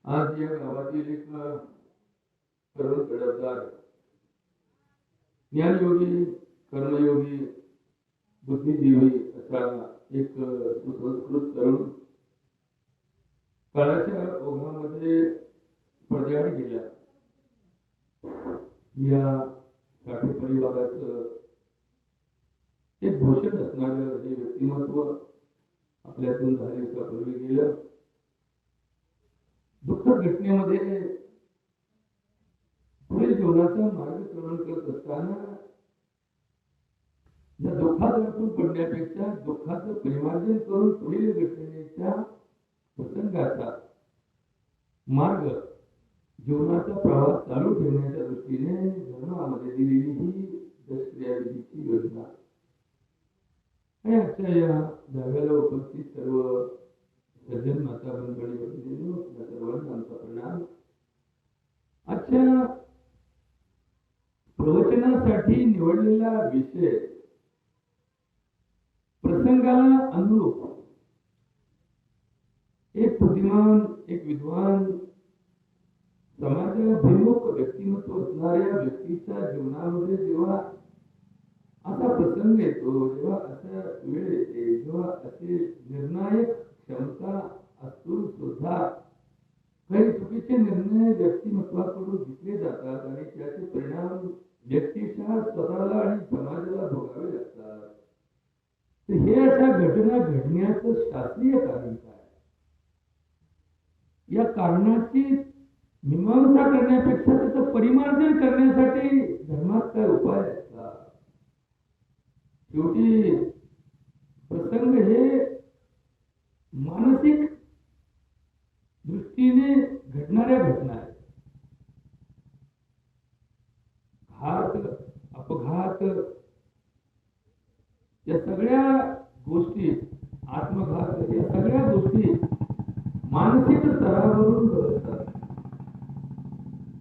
आज या गावातील एक तरुण घडवदार ज्ञानयोगी कर्मयोगी बुद्धिजीवी असा एक सुसंस्कृत तरुण काळाच्या ओघामध्ये पडद्याआड गेला. या साठे परिवाराचं एक भूषण असणारं हे व्यक्तिमत्व आपल्यातून झाल्यापूर्वी गेलं. दुःखद घटनेमध्ये पुढे जीवनाचा मार्गक्रमण करत असताना या दुःखातून पडण्यापेक्षा दुःखाचं परिमार्जन करून पुढील घटनेच्या प्रसंगाचा मार्ग जीवनाचा प्रवास चालू ठेवण्याच्या दृष्टीने धर्मामध्ये दिलेली ही दशक्रियाविधीची योजना. आणि आजच्या या जागेला उपस्थित सर्व सज्जन माता मंडळी वगैरे सर्वांना आमचा प्रणाम. आजच्या प्रवचनासाठी निवडलेला विषय प्रसंगाला अनुरूप एक बुद्धिमान, एक विद्वान, समाजाभिमुख व्यक्तिमत्व असणाऱ्या व्यक्तीच्या जीवनामध्ये जेव्हा असा प्रसंग येतो, जेव्हा असा वेळ येते, जेव्हा असे निर्णायक क्षमता असून सुद्धा काही चुकीचे निर्णय व्यक्तिमत्वाकडून घेतले जातात आणि त्याचे परिणाम व्यक्तीच्या स्वतःला आणि समाजाला भोगावे लागतात. तर हे अशा घटना घडण्याचं शास्त्रीय कारण काय? या कारणाची मीमांसा करण्यापेक्षा त्याचं परिमार्जन करण्यासाठी धर्मात काय उपाय असतात? शेवटी प्रसंग हे मानसिक दृष्टीने घडणाऱ्या घटना आहेत. घात, अपघात या सगळ्या गोष्टी, आत्मघात या सगळ्या गोष्टी मानसिक स्तरावरून घडतात.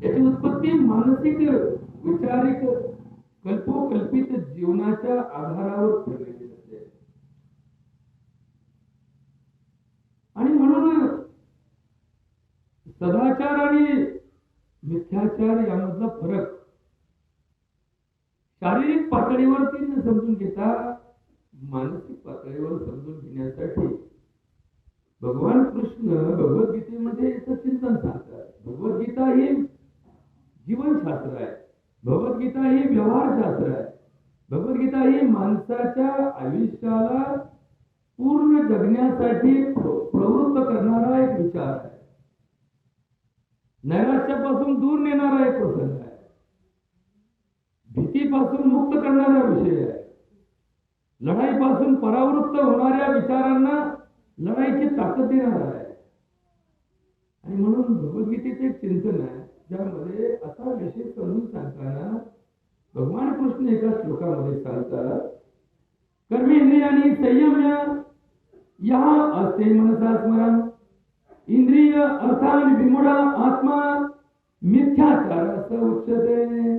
याची उत्पत्ती मानसिक, वैचारिक, कल्पोकल्पित जीवनाच्या आधारावर ठरलेली असते. आणि म्हणून सदाचार आणि मिथ्याचार यामधला फरक शारीरिक पातळीवरती न समजून घेता मानसिक पातळीवर समजून घेण्यासाठी भगवान कृष्ण भगवद्गीतेमध्ये याचं चिंतन सांगतात. भगवद्गीता ही जीवनशास्त्र आहे, भगवद्गीता ही व्यवहारशास्त्र आहे, भगवद्गीता ही माणसाच्या आयुष्याला पूर्ण जगण्यासाठी प्रवृत्त करणारा एक विचार आहे. नैराश्यापासून दूर नेणारा एक प्रसंग आहे, भीतीपासून मुक्त करणारा विषय आहे, लढाईपासून परावृत्त होणाऱ्या विचारांना लढाईची ताकद देणारा आहे. आणि म्हणून भगवद्गीतेचे एक चिंतन आहे ज्यामध्ये असा विषय समजून सांगताना भगवान कृष्ण एका श्लोकामध्ये सांगतात, कर्मेंद्रियाणि संयम्य या अस्ते मनसा स्मरण इंद्रिय अर्थान विमूढ आत्मा मिथ्याचारस उच्यते.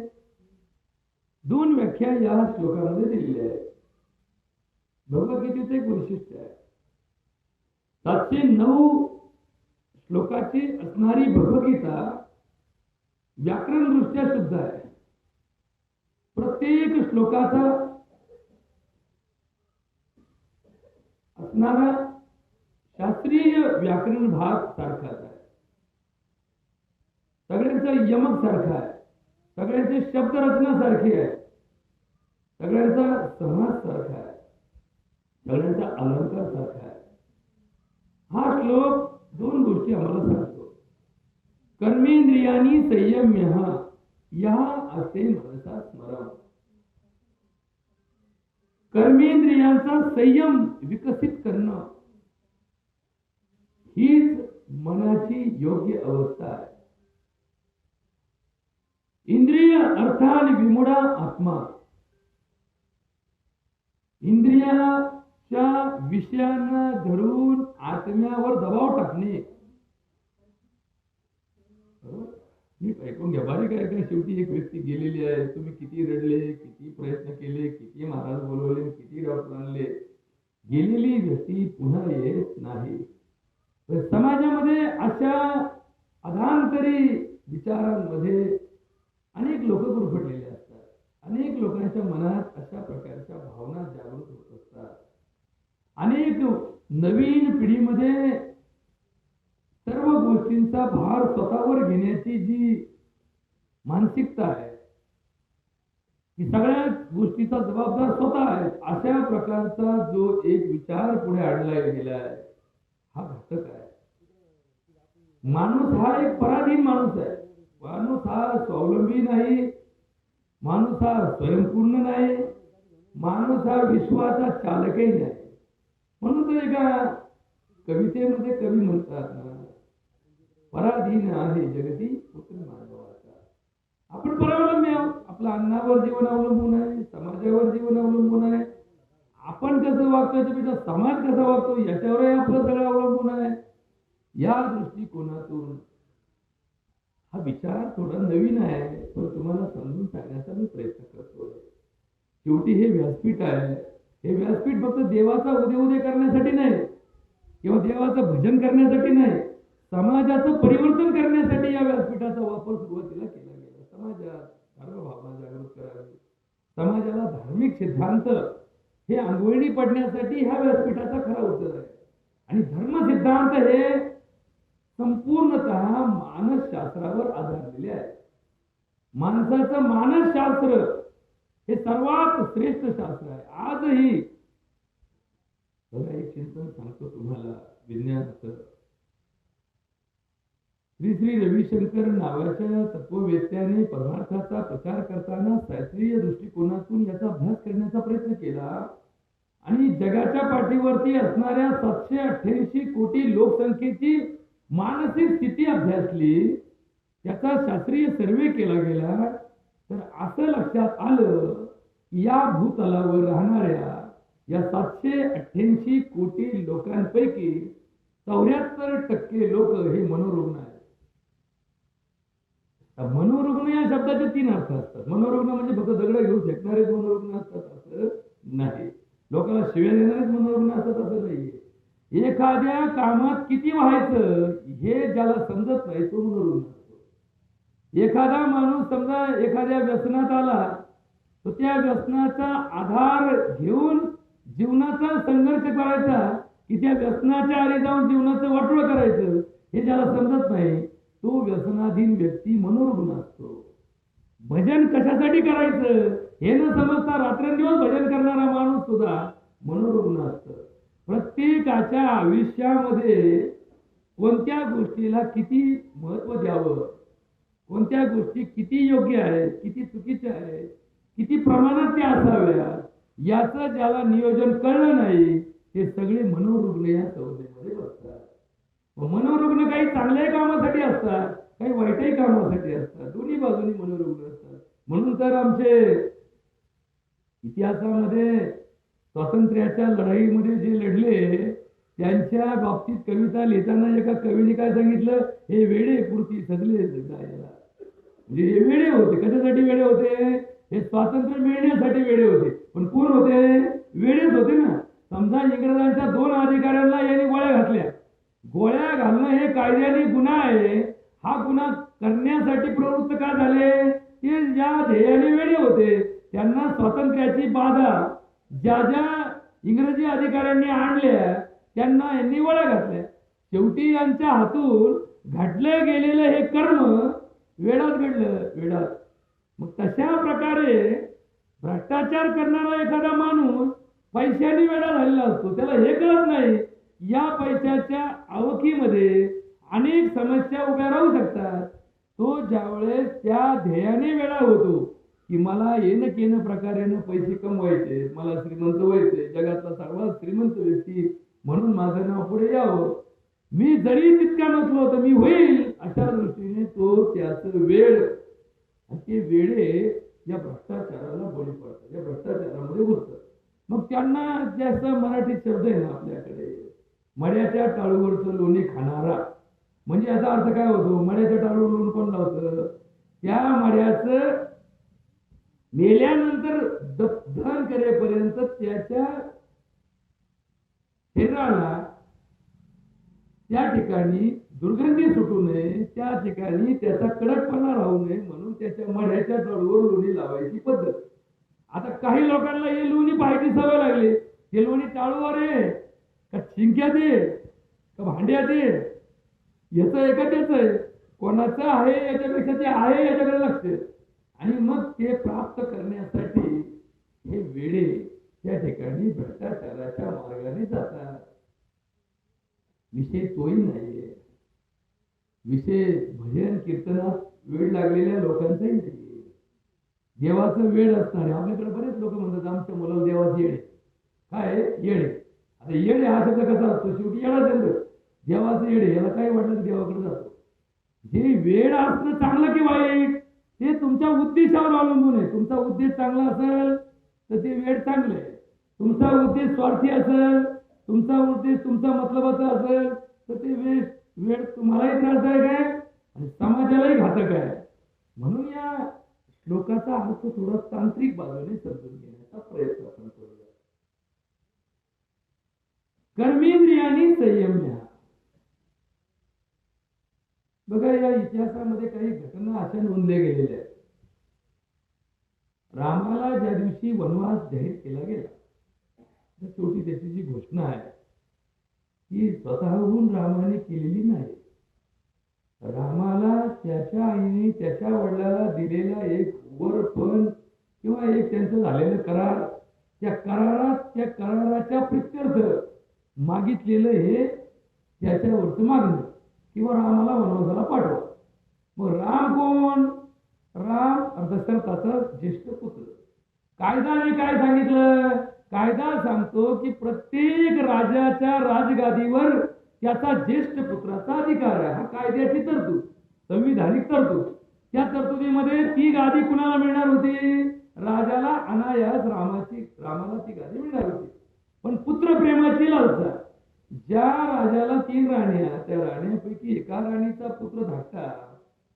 दोन व्याख्या या श्लोकामध्ये दिलेल्या आहेत. भगवद्गीतेचे एक वैशिष्ट्य आहे, 709 श्लोकाची असणारी भगवद्गीता व्याकरण दृष्ट्या शुद्ध आहे. प्रत्येक श्लोकाचा असणारा शास्त्रीय व्याकरण भाग सारखाच आहे. सगळ्यांचा यमक सारखा आहे, सगळ्यांची शब्दरचना सारखी आहे, सगळ्यांचा समास सारखा आहे, सगळ्यांचा अलंकार सारखा आहे. हा श्लोक दोन गोष्टी आम्हाला सांगतो. कर्मेंद्रियाणि संयम्य या अस्ते मनसा स्मरण. कर्मेंद्रियांचा संयम विकसित करणं हीच मनाची योग्य अवस्था आहे. इंद्रिय अर्थान विमूढ आत्मा. इंद्रियाच्या विषयांना धरून आत्म्यावर दबाव टाकणे. नीट ऐकून घ्या, बारीक ऐका. शेवटी एक व्यक्ती गेलेली आहे. तुम्ही किती रडले, किती प्रयत्न केले, किती महाराज बोलवले, किती डॉक्टर आणले, गेलेली व्यक्ती पुन्हा येत नाही. समाजामध्ये अशा तरी विचारांमध्ये अनेक लोक गुरफटलेले असतात. अनेक लोकांच्या मनात अशा प्रकारच्या भावना जागृत होत असतात. अनेक नवीन पिढीमध्ये सर्व गोष्टींचा भार स्वतःवर घेण्याची जी मानसिकता आहे, की सगळ्या गोष्टीचा जबाबदार स्वतः आहे, अशा प्रकारचा जो एक विचार पुढे आणला गेलाय, हा घातक आहे. माणूस हा एक पराधीन माणूस आहे. माणूस हा स्वावलंबी नाही, माणूस हा स्वयंपूर्ण नाही, माणूस हा विश्वाचा चालकही नाही. म्हणून तर एका कवितेमध्ये कवी म्हणतात ना, पराधीन आहे जगती पुत्र मानवाचा. आपण परावलंबी आहोत. आपलं अन्नावर जीवन अवलंबून आहे, समाजावर जीवन अवलंबून आहे. आपण कसं वागतोय त्यापेक्षा समाज कसा वागतो याच्यावरही आपलं सगळं अवलंबून आहे. या दृष्टिकोनातून हा विचार थोडा नवीन आहे, पण तुम्हाला समजून सांगण्याचा मी प्रयत्न करतोय. शेवटी हे व्यासपीठ आहे. हे व्यासपीठ फक्त देवाचा उदय करण्यासाठी नाही किंवा देवाचं भजन करण्यासाठी नाही, समाजाचं परिवर्तन करण्यासाठी या व्यासपीठाचा वापर सुरुवातीला केला गेला. समाजात धर्मभावना जागृत करावी, समाजाला धार्मिक सिद्धांत हे अंगवळणी पडण्यासाठी ह्या व्यासपीठाचा खरा उत्तर आहे. आणि धर्म सिद्धांत हे संपूर्णतः मानसशास्त्रावर आधारलेले आहे. माणसाचं मानसशास्त्र हे सर्वात श्रेष्ठ शास्त्र आहे. आजही बघा, एक चिंतन सांगतो तुम्हाला विज्ञानाचं. श्री श्री रविशंकर नावाच्या तत्ववेत्याने परमार्थाचा प्रचार करताना शास्त्रीय दृष्टिकोनातून याचा अभ्यास करण्याचा प्रयत्न केला आणि जगाच्या पाठीवरती असणाऱ्या 788 कोटी लोकसंख्येची मानसिक स्थिती अभ्यासली, त्याचा शास्त्रीय सर्वे केला गेला. तर असं लक्षात आलं की या भूतलावर राहणाऱ्या या 788 कोटी लोकांपैकी 74% लोक हे मनोरुग्ण आहेत. मनोरुग्ण या शब्दाचे 3 अर्थ असतात. मनोरुग्ण म्हणजे फक्त दगड घेऊन फेकणारेच मनोरुग्ण असतात असं नाही, लोकांना शिव्या देणारेच मनोरुग्ण असतात असं नाहीये. एखाद्या कामात किती व्हायचं हे ज्याला समजत नाही तो मनोरुग्ण असतो. एखादा माणूस समजा एखाद्या व्यसनात आला, तर त्या व्यसनाचा आधार घेऊन जीवनाचा संघर्ष करायचा की त्या व्यसनाच्या आधी जाऊन जीवनाचं वाटोळं करायचं हे ज्याला समजत नाही तो व्यसनाधीन व्यक्ती मनोरुग्ण असतो. भजन कशासाठी करायचं हे न समजता रात्रंदिवस भजन करणारा माणूस सुद्धा मनोरुग्ण असतो. प्रत्येकाच्या आयुष्यामध्ये कोणत्या गोष्टीला किती महत्व द्यावं, कोणत्या गोष्टी किती योग्य आहेत, किती चुकीच्या आहेत, किती प्रमाणात त्या असाव्या, याचं ज्याला नियोजन कळलं नाही ते सगळे मनोरुग्ण या संस्थेमध्ये बसतात. मनोरुग्ण काही चांगल्याही कामासाठी असतात, काही वाईटही कामासाठी असतात. दोन्ही बाजूनी मनोरुग्ण असतात. म्हणून तर आमचे इतिहासामध्ये स्वातंत्र्याच्या लढाईमध्ये जे लढले त्यांच्या बाबतीत कविता लिहिताना एका कवीने काय सांगितलं, हे वेडे पुरती सजले जायला. म्हणजे हे वेडे होते. कशासाठी वेडे होते? हे स्वातंत्र्य मिळण्यासाठी वेडे होते. पण कोण होते? वेडेच होते ना. समजा इंग्रजांच्या 2 अधिकाऱ्यांना यांनी गोळ्या घातल्या. गोळ्या घालणं हे कायद्याने गुन्हा आहे. हा गुन्हा करण्यासाठी प्रवृत्त का झाले? ते ज्या ध्येयाने वेडे होते त्यांना स्वातंत्र्याची बाधा ज्या ज्या इंग्रजी अधिकाऱ्यांनी आणल्या त्यांना यांनी गोळ्या घातल्या. शेवटी यांच्या हातून घडले गेलेलं हे कर्म वेडात घडलं, वेडात. मग तशा प्रकारे भ्रष्टाचार करणारा एखादा माणूस पैशाने वेडा झालेला असतो. त्याला हे कळत नाही या पैशाच्या आवकीमध्ये अनेक समस्या उभ्या राहू शकतात. तो ज्यावेळेस त्या ध्येयाने वेडा होतो की मला येणं केनं प्रकारेनं पैसे कमवायचे, मला श्रीमंत व्हायचे, जगातला सर्वात श्रीमंत व्यक्ती म्हणून माझं नाव पुढे यावं, मी जरी तितका नसलो तर मी होईल, अशा दृष्टीने तो त्याचं वेळ ते वेळे या भ्रष्टाचाराला बळी पडतात, या भ्रष्टाचारामध्ये घुसतात. मग त्यांना जास्त मराठी शब्द आहे ना आपल्याकडे, मड्याच्या टाळूवरचं लोणी खाणारा. म्हणजे याचा अर्थ काय होतो? मड्याच्या टाळूवर लोण कोण लावतं? त्या मड्याचं मेल्यानंतर दफन करेपर्यंत त्याच्या शरीराला त्या ठिकाणी दुर्गंधी सुटू नये त्या ठिकाणी त्याचा कडकपणा राहू नये म्हणून त्याच्या मढ्याच्या जळूवर लोणी लावायची पद्धत. आता काही लोकांना हे लोणी पाहायची सवय लागली. हे लोणी टाळूवर आहे का शिंक्यात आहे का भांड्यात आहे याचं एका त्याच आहे, कोणाचं आहे याच्यापेक्षा ते आहे याच्याकडे लक्ष. आणि मग ते प्राप्त करण्यासाठी हे वेडे त्या ठिकाणी भ्रष्टाचाराच्या मार्गाने जातात. विषय तोही नाहीये, विषय भजन कीर्तनात वेळ लागलेल्या लोकांचाही नाहीये. देवाचं वेळ असणार. आपल्याकडे बरेच लोक म्हणतात आमच्या मुलाला देवाचं येडे. काय येडे? आता येडे हा शब्द कसा असतो? शेवटी येडा शब्द. देवाचं येडे याला काय वाटलं की देवाकडे जातो. जे वेळ असणं चांगलं की वाईट ते तुमच्या उद्देशावर अवलंबून आहे. तुमचा उद्देश चांगला असेल तर ते वेळ चांगलं आहे. तुमचा उद्देश स्वार्थी असेल, तुमचा उद्देश तुमचा मतलबाचा असेल तर ते वेळ तुम्हालाही त्रासदायक आहे आणि समाजालाही घातक आहे. म्हणून या श्लोकाचा अर्थ थोडा तांत्रिक बाजूने समजून घेण्याचा प्रयत्न आपण करूया. कर्मेंद्रियांनी संयम घ्या. बघा या इतिहासामध्ये काही घटना अशा नोंदल्या गेलेल्या आहेत. रामाला ज्या दिवशी वनवास जाहीर केला गेला शेवटी त्याची जी घोषणा आहे ती स्वतःहून रामाने केलेली नाही. रामाला त्याच्या आईने त्याच्या वडिलाला दिलेला एक वरपण किंवा एक त्यांचं झालेलं करार, त्या कराराच्या प्रित्यर्थ मागितलेलं हे त्याच्यावरचं मागणं किंवा रामाला वनवासाला पाठवा. मग राम कोण? राम दशरथाचा ज्येष्ठ पुत्र. कायद्याने काय सांगितलं? कायदा सांगतो की प्रत्येक राजाच्या राजगादीवर त्याचा ज्येष्ठ पुत्राचा अधिकार आहे. हा कायद्याची तरतूद, संविधानिक तरतूद. त्या तरतुदीमध्ये ती गादी कुणाला मिळणार होती? राजाला अनायास रामाला ती गादी मिळणार होती. पण पुत्रप्रेमाची लालसा. ज्या राजाला 3 राण्या, त्या राण्यांपैकी एका राणीचा पुत्र धाकटा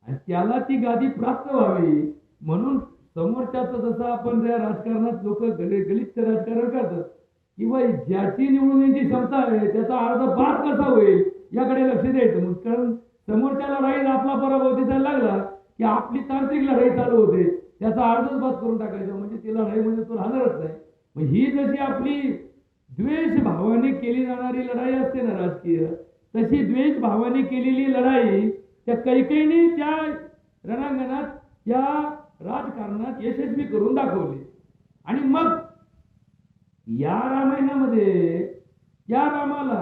आणि त्याला ती गादी प्राप्त व्हावी म्हणून समोरच्याचं जसं आपण त्या राजकारणात लोक गलिच्छ राजकारण करतात किंवा ज्याची निवडून येण्याची क्षमता आहे त्याचा अर्ध बाद कसा होईल याकडे लक्ष द्यायचं. मग कारण समोरच्या लढाईत आपला पराभव दिसायला लागला की आपली तांत्रिक लढाई चालू होते, त्याचा अर्धच बाद करून टाकायचं म्हणजे ती लढाईमध्ये तो राहणारच नाही. मग ही जशी आपली द्वेष भावाने केली जाणारी लढाई असते ना राजकीय, तशी द्वेष भावाने केलेली लढाई त्या कैकेयीने त्या रणांगणात त्या राजकारणात यशस्वी करून दाखवली. आणि मग या रामायणामध्ये त्या रामाला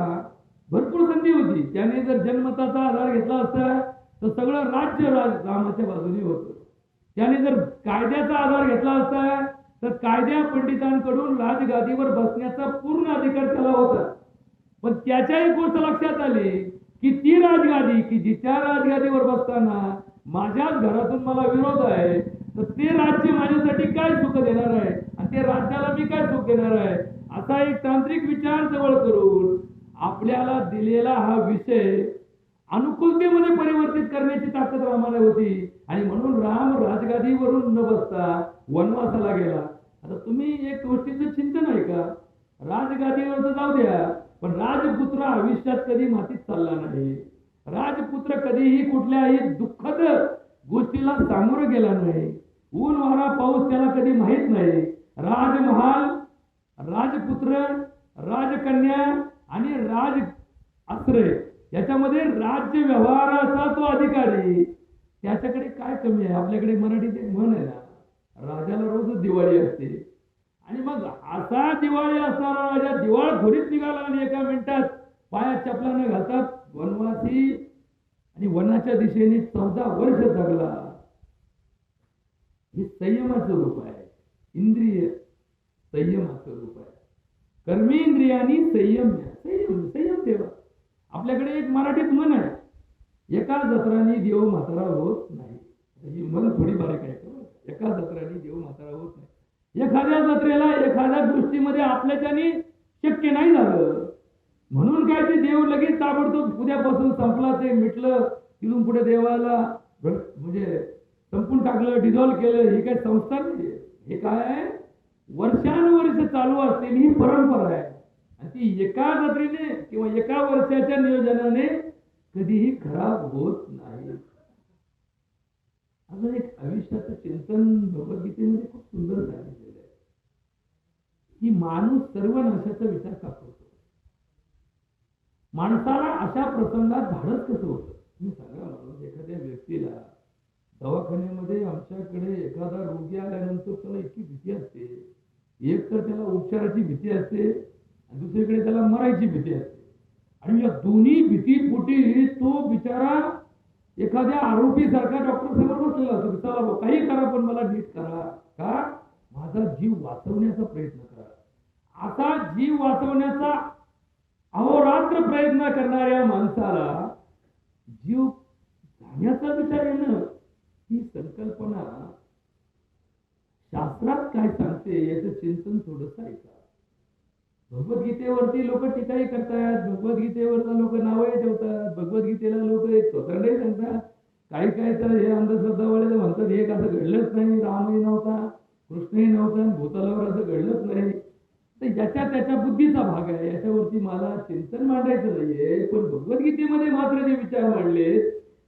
भरपूर संधी होती. त्याने जर जन्मताचा आधार घेतला असता तर सगळं राज्य रामाच्या बाजूने होतं. त्याने जर कायद्याचा आधार घेतला असता तर कायद्या पंडितांकडून राजगादीवर बसण्याचा पूर्ण अधिकार त्याला होता. पण त्याच्या एक गोष्ट लक्षात आली की ती राजगादी की जिच्या राजगादीवर बसताना माझ्याच घरातून मला विरोध आहे तर ते राज्य माझ्यासाठी काय सुख देणार आहे आणि ते राज्याला मी काय सुख देणार आहे असा एक तांत्रिक विचार जवळ करून आपल्याला दिलेला हा विषय अनुकूलतेमध्ये परिवर्तित करण्याची ताकद रामाला होती. आणि म्हणून राम राजगादीवरून न बसता वनवासाला गेला. आता तुम्ही एक गोष्टीचं चिंतन आहे का? राजगादीवर तर जाऊ द्या, पण राजपुत्र आयुष्यात कधी मातीत चालला नाही. राजपुत्र कधीही कुठल्याही दुःखद गोष्टीला सामोरं गेला नाही. ऊन वारा पाऊस त्याला कधी माहित नाही. राजमहाल, राजपुत्र, राजकन्या आणि राज आश्रय याच्यामध्ये राज्य व्यवहाराचा तो अधिकारी, त्याच्याकडे काय कमी आहे? आपल्याकडे मराठीत एक म्हण आहे ना, राजाला रोजच दिवाळी असते. आणि मग असा दिवाळी असणारा राजा दिवाळखोरीत निघाला आणि एका मिनिटात पायात चपला न घालता वनवासी आणि वनाच्या दिशेने 14 वर्ष जगला. हे संयमाचं रूप आहे, इंद्रिय संयमाचं रूप आहे. कर्मेंद्रियांनी संयम घ्या. संयम ठेवा. आपल्याकडे एक मराठीत म्हण आहे, एका जत्रांनी देव म्हातारा होत नाही. ही म्हण थोडी बारीक आहे. एका जत्रांनी देव म्हातारा होत नाही. एखाद्या जत्रेला एखाद्या गोष्टीमध्ये आपल्याच्याने शक्य नाही झालं म्हणून काय ते देव लगेच ताबडतोब उद्यापासून संपला, ते मिटलं, तिथून पुढे देवाला म्हणजे संपून टाकलं, डिझॉल्व्ह केलं. ही काय संस्था नाही. हे काय आहे? वर्षानुवर्ष चालू असलेली ही परंपरा आहे. आणि ती एका जत्रेने किंवा एका वर्षाच्या नियोजनाने कधीही खराब होत नाही. अजून एक आयुष्याचं चिंतन भगवद्गीतेमध्ये खूप सुंदर सांगितलेलं आहे की माणूस सर्वनाशाचा विचार का करतो. माणसाला अशा प्रसंगात धाडस कसं होतं तुम्ही सांगा मला. एखाद्या व्यक्तीला दवाखान्यामध्ये आमच्याकडे एखादा रोगी आल्यानंतर त्याला इतकी भीती असते. एक तर त्याला उपचाराची भीती असते आणि दुसरीकडे त्याला मरायची भीती असते. आणि या दोन्ही भीतीपोटी तो बिचारा एखाद्या आरोपी सारखा डॉक्टर समोर बसलेला असतो. चला काही करा पण मला नीट करा. का? माझा जीव वाचवण्याचा प्रयत्न करा. असा जीव वाचवण्याचा अहोरात्र प्रयत्न करणाऱ्या माणसाला जीव जाण्याचा विचार येणं ही संकल्पना शास्त्रात काय सांगते याचं चिंतन थोडंसं ऐका. भगवद्गीतेवरती लोक टीकाही करतात. भगवद्गीतेवरचा लोक नावही ठेवतात. भगवद्गीतेला लोक एक स्वतंत्रही सांगतात. काही काय तर हे अंधश्रद्धावाले म्हणतात हे असं घडलंच नाही. रामही नव्हता, कृष्णही नव्हता, भूतलावर असं घडलंच नाही. तर याच्या त्याच्या बुद्धीचा भाग आहे. याच्यावरती मला चिंतन मांडायचं नाहीये. पण भगवद्गीतेमध्ये मात्र जे विचार मांडले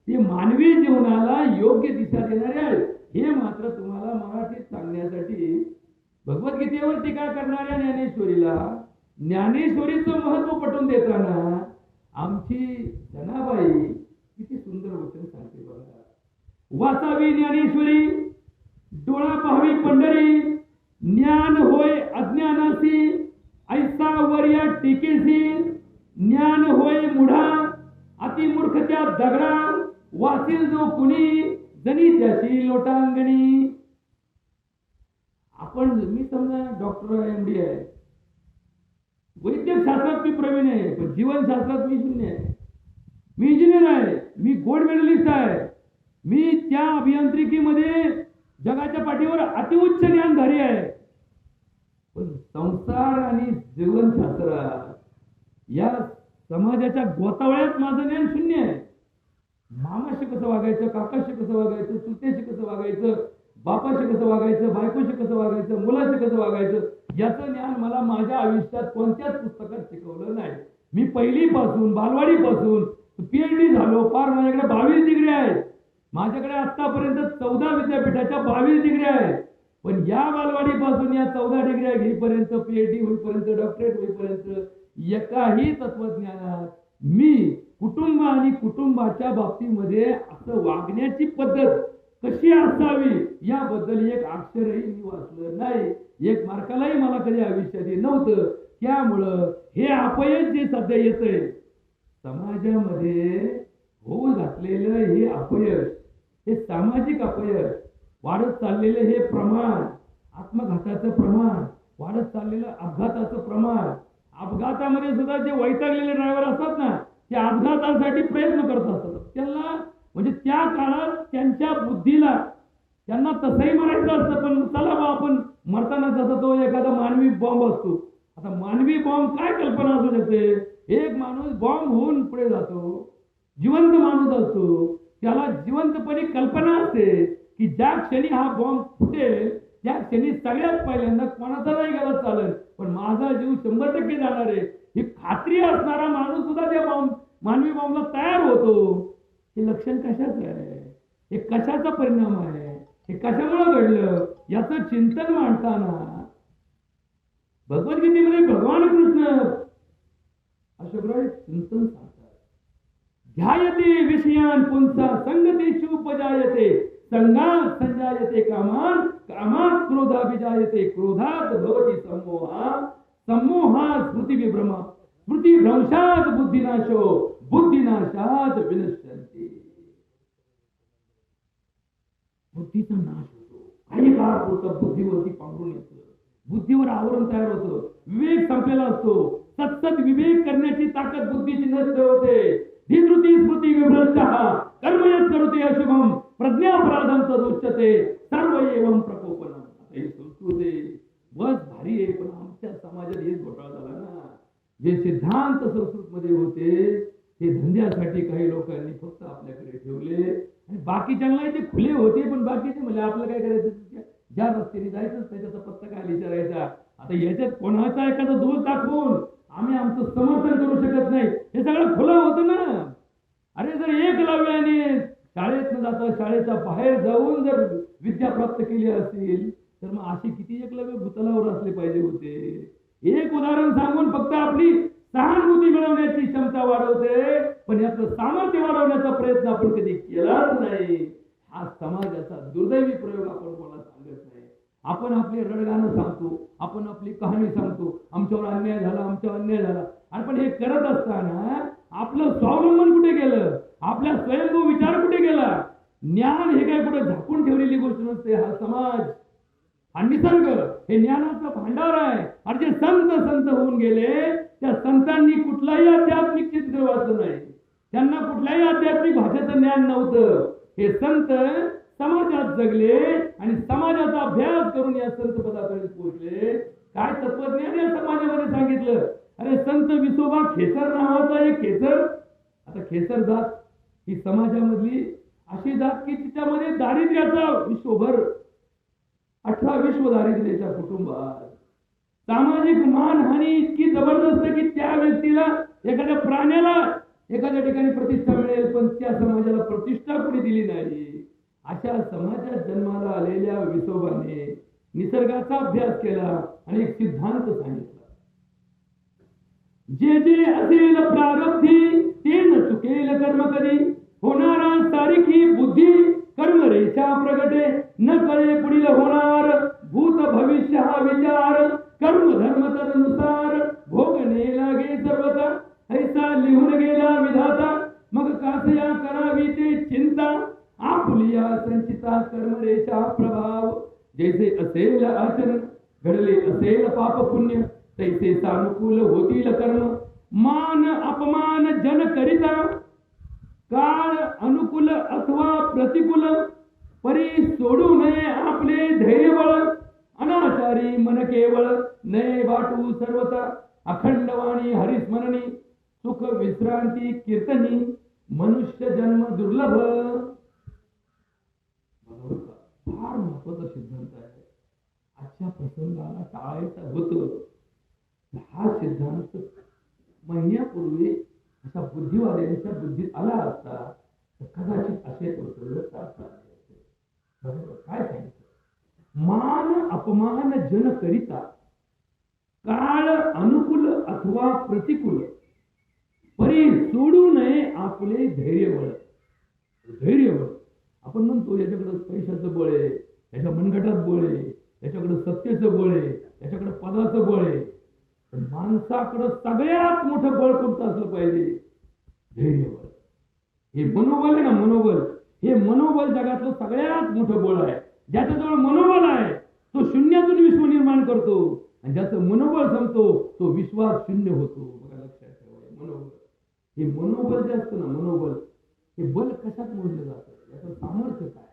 ते मानवी जीवनाला योग्य दिशा देणारे आहेत. हे मात्र तुम्हाला मराठीत सांगण्यासाठी भगवद्गीतेवर टीका करणाऱ्या ज्ञानेश्वरीला ज्ञानेश्वरीचं महत्व पटवून देताना आमची जनाबाई किती सुंदर वचन सांगते बघा. वाचावी ज्ञानेश्वरी, डोळा पाहावी पंढरी, ज्ञान होय अज्ञानासी, ऐसा वर्या टीकेसी, ज्ञान होय मुढा, अतिमूर्खत्या दगडा, वासील जो कुणी, जनी त्याशी लोटांगणी. आपण मी समजा डॉक्टर आहे, MD आहे, वैद्यक शास्त्रात मी प्रवीण आहे, पण जीवनशास्त्रात मी शून्य आहे. मी इंजिनियर आहे, मी गोल्ड मेडलिस्ट आहे, मी त्या अभियांत्रिकीमध्ये जगाच्या पाठीवर अतिउच्च ज्ञानधारी आहे. पण संसार आणि जीवनशास्त्र या समाजाच्या गोतावळ्यात माझं ज्ञान शून्य आहे. मामाशी कसं वागायचं, काकाशी कसं वागायचं, चुलत्याशी कसं वागायचं, बापाशी कसं वागायचं, बायकोशी कसं वागायचं, मुलाशी कसं वागायचं, याचं ज्ञान मला माझ्या आयुष्यात कोणत्याच पुस्तकात शिकवलं नाही. मी पहिलीपासून बालवाडीपासून PhD झालो. फार माझ्याकडे 22 डिग्री आहेत. माझ्याकडे आतापर्यंत 14 विद्यापीठाच्या 22 डिग्री आहेत. पण या बालवाडीपासून या 14 डिग्र्या घेईपर्यंत, PhD होईपर्यंत, डॉक्टरेट होईपर्यंत एकाही तत्वज्ञानात मी कुटुंब आणि कुटुंबाच्या बाबतीमध्ये असं वागण्याची पद्धत कशी असावी याबद्दल एक अक्षरही मी वाचलं नाही. एक मार्कालाही मला कधी आयुष्यात नव्हतं. त्यामुळं हे अपयश जे सध्या येतंय समाजामध्ये होऊ घातलेलं हे अपयश, हे सामाजिक अपयश, वाढत चाललेलं हे प्रमाण, आत्मघाताचं प्रमाण, वाढत चाललेलं अपघाताचं प्रमाण. अपघातामध्ये सुद्धा जे वैतागलेले ड्रायव्हर असतात ना, ते अपघातासाठी प्रयत्न करत असतात. त्यांना म्हणजे त्या काळात त्यांच्या बुद्धीला त्यांना तसंही मारायचं असतं. पण चला बा आपण मरताना जसा तो एखादा मानवी बॉम्ब असतो. आता मानवी बॉम्ब काय कल्पना असू शकते. एक माणूस बॉम्ब होऊन पुढे जातो, जिवंत माणूस असतो, त्याला जिवंतपणे कल्पना असते की ज्या क्षणी हा बॉम्ब फुटेल त्या क्षणी सगळ्यात पहिल्यांदा कोणाचा नाही गेला चालेल, पण माझा जीव 100% जाणार आहे ही खात्री असणारा माणूस सुद्धा त्या मानवी बॉम्बला तयार होतो. हे लक्षण कशाचं आहे, हे कशाचा परिणाम आहे, हे कशामुळे घडलं याचं चिंतन मांडताना भगवद्गीतेमध्ये भगवान कृष्ण अशा प्रकारे चिंतन सांगतात. ध्यायते विषयान पुंसा संगतेषु उपजायते, संगात संजायते कामान, कामात क्रोधाभिजायते, क्रोधात भवति सम्मोहा, सम्मोहात स्मृतिविभ्रम, स्मृतिभ्रंशात बुद्धिनाशो, बुद्धिनाशात विनश्यन्ति. बुद्धीचा नाश होतो. काही काळापुरता बुद्धीवरती पांघरून येतं, बुद्धीवर आवरण तयार होतं, विवेक संपलेला असतो. सतत विवेक करण्याची ताकद बुद्धीची नष्ट होते. धीधृती स्मृती विभ्रष्टः कर्मयत् करोति अशुभम प्रज्ञापराधम तदुच्यते सर्व एवं प्रकोपनम. आता ही संस्कृती बस भारी आहे, पण आमच्या समाजात हेच घोटाळा झाला ना. जे सिद्धांत संस्कृतमध्ये होते ते धंद्यासाठी काही लोकांनी फक्त आपल्याकडे ठेवले आणि बाकीच्यांनाही ते खुले होते. पण बाकीचे म्हणजे आपलं काय करायचं, ज्या रस्त्याने जायचं त्याच्याचा पत्ता काय विचारायचा. आता याच्यात कोणाचा एखादा दोष दाखवून आम्ही आमचं समर्थन करू शकत नाही. हे सगळं खुलं होतं ना. अरे जर एकलव्याने शाळेत न जाता शाळेच्या बाहेर जाऊन जर विद्या प्राप्त केली असेल तर मग असे किती एकलव्य भूतलावर असले पाहिजे होते. एक उदाहरण सांगून फक्त आपली सहानुभूती मिळवण्याची क्षमता वाढवते, पण याचं सामर्थ्य वाढवण्याचा प्रयत्न आपण कधी केलाच नाही. हा समाजाचा दुर्दैवी प्रयोग आपण कोणाला सांगत नाही. आपण आपले रडगाणं सांगतो, आपण आपली कहाणी सांगतो, आमच्यावर अन्याय झाला, आमच्यावर अन्याय झाला. आणि पण हे करत असताना आपलं स्वावलंबन कुठे गेलं, आपल्या स्वयंभू विचार कुठे गेला. ज्ञान हे काय कुठे झाकून ठेवलेली गोष्ट नसते. हा समाज, हा निसर्ग हे ज्ञानाचं भांडार आहे. आणि जे संत होऊन गेले त्या संतांनी कुठलाही आध्यात्मिक चित्र वाचलं नाही, त्यांना कुठल्याही आध्यात्मिक भाषेचं ज्ञान नव्हतं. हे संत समाजात जगले आणि समाजाचा अभ्यास करून या संत पदापर्यंत पोहोचले. काय तत्वज्ञान या समाजामध्ये सांगितलं. अरे संत विसोबा खेचर नावाचा एक खेचर, आता खेचर जात ही समाजामधली अशी जात की तिच्यामध्ये दारिद्र्याचा विश्वभर 18 विश्व दारिद्र्याच्या कुटुंबात सामाजिक मानहानी इतकी जबरदस्त की त्या व्यक्तीला एखाद्या प्राण्याला एखाद्या ठिकाणी प्रतिष्ठा मिळेल, पण त्या समाजाला प्रतिष्ठा कोणी दिली नाही. अशा समाजात जन्माला आलेल्या विसोबाने निसर्गाचा अभ्यास केला आणि एक सिद्धांत सांगितला. जे जे असेल प्रारब्धी ते न चुकेल कर्म कधी, होणारा सारिखी बुद्धी कर्म रेषा प्रगटे, न कळे पुढील होणार भूत भविष्य हा विचार, कर्म धर्म तदनुसार भोगणे लागे सर्वता, ऐसा लिहून गेला विधाता, मग कासया करावी ते चिंता, आपुलिया संचिता कर्मरेषा प्रभाव, जैसे असेल आचरण घडले असेल पाप पुण्य, तैसे सानुकूल होतील कर्म, मान अपमान जन करिता, काळ अनुकूल अथवा प्रतिकूल, परी सोडू नये आपले धैर्यबळ, अनाचारी मन केवळ नये वाटू सर्वता, अखंडवाणी हरिस्मरणी सुख विश्रांती कीर्तनी, मनुष्य जन्म दुर्लभ. फार महत्वाचा सिद्धांत आहे. आजच्या प्रसंगाला टाळायचं होतं. हा सिद्धांत महिन्यापूर्वी अशा बुद्धिवाद्यांच्या बुद्धीत आला असता तर कदाचित असे प्रसंग टाळता आले असते. बरोबर काय सांगितलं. मान अपमान जन करिता, काळ अनुकूल अथवा प्रतिकूल, परी सोडू नये आपले धैर्यबळ. धैर्यबळ आपण म्हणतो याच्याकडे पैशाचं बळ आहे, याच्या मनगटात बळ आहे, याच्याकडे सत्तेचं बळ आहे, याच्याकडे पदाचं बळ आहे. पण माणसाकडे सगळ्यात मोठं बळ कोणतं असलं पाहिजे. धैर्यबळ. हे मनोबल आहे ना, मनोबल, हे मनोबल जगातलं सगळ्यात मोठं बळ आहे. ज्याच्याजवळ मनोबल आहे तो शून्यातून विश्व निर्माण करतो, आणि ज्याचं मनोबल संपतो तो विश्वास शून्य होतो. बघा लक्षात ठेवा. मनोबल हे मनोबल जे असतं ना, मनोबल हे बल कशात मोजलं जातं, याचं सामर्थ्य काय,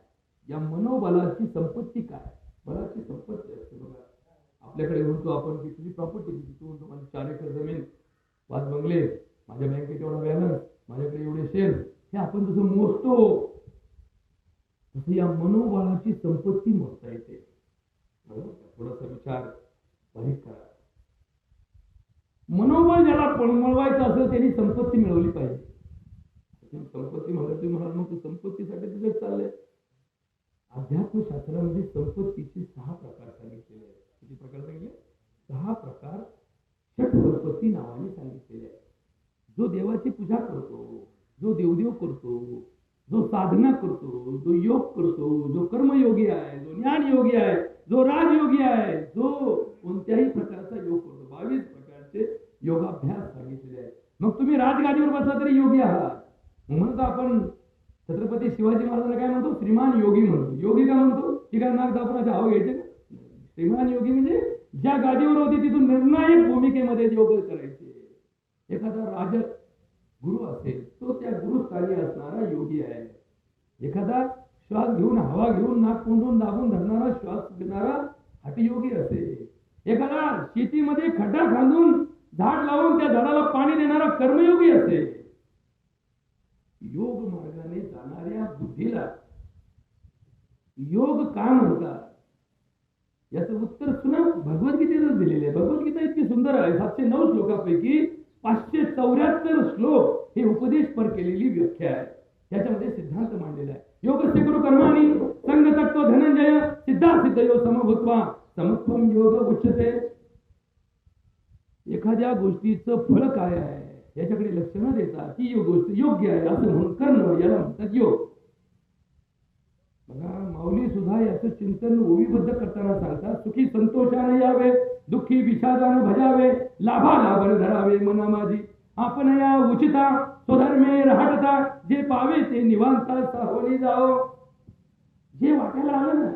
या मनोबलाची संपत्ती काय. बलाची संपत्ती असते. बघा आपल्याकडे म्हणतो आपण की तुझी प्रॉपर्टी किती, तू म्हणतो माझी 4 एकर जमीन, 5 बंगले, माझ्या बँकेत एवढा बॅलन्स, माझ्याकडे एवढे शेअर, हे आपण जसं मोजतो तसं या मनोबलाची संपत्ती मोजता येते. थोडासा विचार बारीक करा. मनोबल ज्याला मिळवायचं असेल त्यांनी संपत्ती मिळवली पाहिजे. संपत्ती म्हणलं तुम्ही म्हणाल मग संपत्तीसाठी तुझं चाललंय. अध्यात्मशास्त्रामध्ये संपत्तीचे 6 प्रकार सांगितलेले आहेत. किती प्रकार सांगितले? 6 प्रकार षट संपत्ती नावाने सांगितलेले आहेत. जो देवाची पूजा करतो, जो देवदेव करतो, जो साधना करतो, जो योग करतो, जो कर्मयोगी आहे, जो ज्ञानयोगी आहे, जो राजयोगी आहे, जो कोणत्याही प्रकारचा योग करतो, 22 प्रकारचे योगाभ्यास सांगितलेले आहेत. मग तुम्ही राजगादीवर बसला तरी योगी आहात. म्हणतो आपण छत्रपती शिवाजी महाराजांना काय म्हणतो? श्रीमान योगी म्हणतो. योगी का म्हणतो? ठीक आहे, नाग दाखवण्याचे हाव घ्यायचे का? श्रीमान योगी म्हणजे ज्या गादीवर होते तिथून निर्णायक भूमिकेमध्ये योग करायचे. एखादा राज गुरु असेल तो त्या गुरुस्थानी असणारा योगी आहे. एखादा श्वास घेऊन हवा घेऊन नाक कोंडून दाबून धरणारा श्वास घेणारा हठयोगी असेल. एखादा शेतीमध्ये खड्डा खांदून झाड लावून त्या झाडाला पाणी देणारा कर्मयोगी असेल. योग मार्गाने जाणाऱ्या बुद्धीला योग का म्हणतात याचं उत्तर सुद्धा भगवद्गीतेतच दिलेले आहे. भगवद्गीता इतकी सुंदर आहे. 709 श्लोकापैकी 574 श्लोक हे उपदेशपर केलेली व्याख्या आहे. त्याच्यामध्ये सिद्धांत मांडलेला आहे. योगस्य गुरु कर्माणि संगतत्व धनंजय सिद्धा सिद्धयो समभूत्वा समत्वम योग उच्यते. एखाद्या गोष्टीचं फळ काय आहे याच्याकडे लक्ष न देता ती गोष्ट योग्य आहे असं म्हणून करणं याला म्हणतात योग. बघा माऊली सुद्धा याचं चिंतन ओवीबद्ध करताना सांगतात. सुखी संतोषाने यावे, दुःखी विषादाने भजावे, लाभा लाभन धरावे मना माझी. आपण या उचिता स्वधर्मे राहता, जे पावे ते निवांता सावली जाओ. जे वाटायला आलं ना,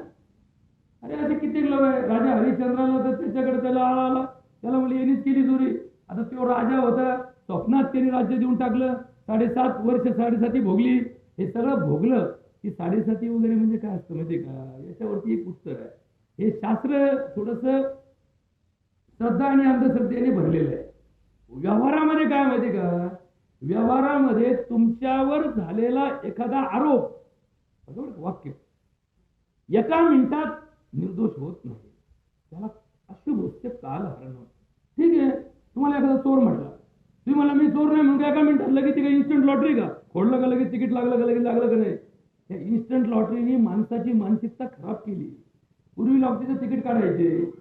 अरे असे कित्येक लोक आहे. राजा हरिश्चंद्राला तर त्याच्याकडे त्याला आला, त्याला म्हणजे यांनीच केली चोरी. आता तो राजा होता, स्वप्नात त्यांनी राज्य देऊन टाकलं. 7.5 वर्ष 7.5 भोगली. हे सगळं भोगलं की 7.5 वगैरे म्हणजे काय असतं माहिती का, याच्यावरती एक उत्तर आहे. हे शास्त्र थोडस श्रद्धा आणि अंधश्रद्धेने भरलेलं आहे. व्यवहारामध्ये काय माहिती का, व्यवहारामध्ये तुमच्यावर झालेला एखादा आरोप, वाक्य एका मिनिटात निर्दोष होत नाही, त्याला अशुभ असते कालहरण. ठीक आहे, तुम्हाला एखादा चोर म्हटला, तुम्ही मला मी चोर नाही म्हणून एका मिनिटात लगेच काही इन्स्टंट लॉटरी का, खोडलं का लगेच तिकीट लागलं का लगेच लागलं का नाही. त्या इन्स्टंट लॉटरीने माणसाची मानसिकता खराब केली. पूर्वी लॉटरीचं तिकीट काढायचे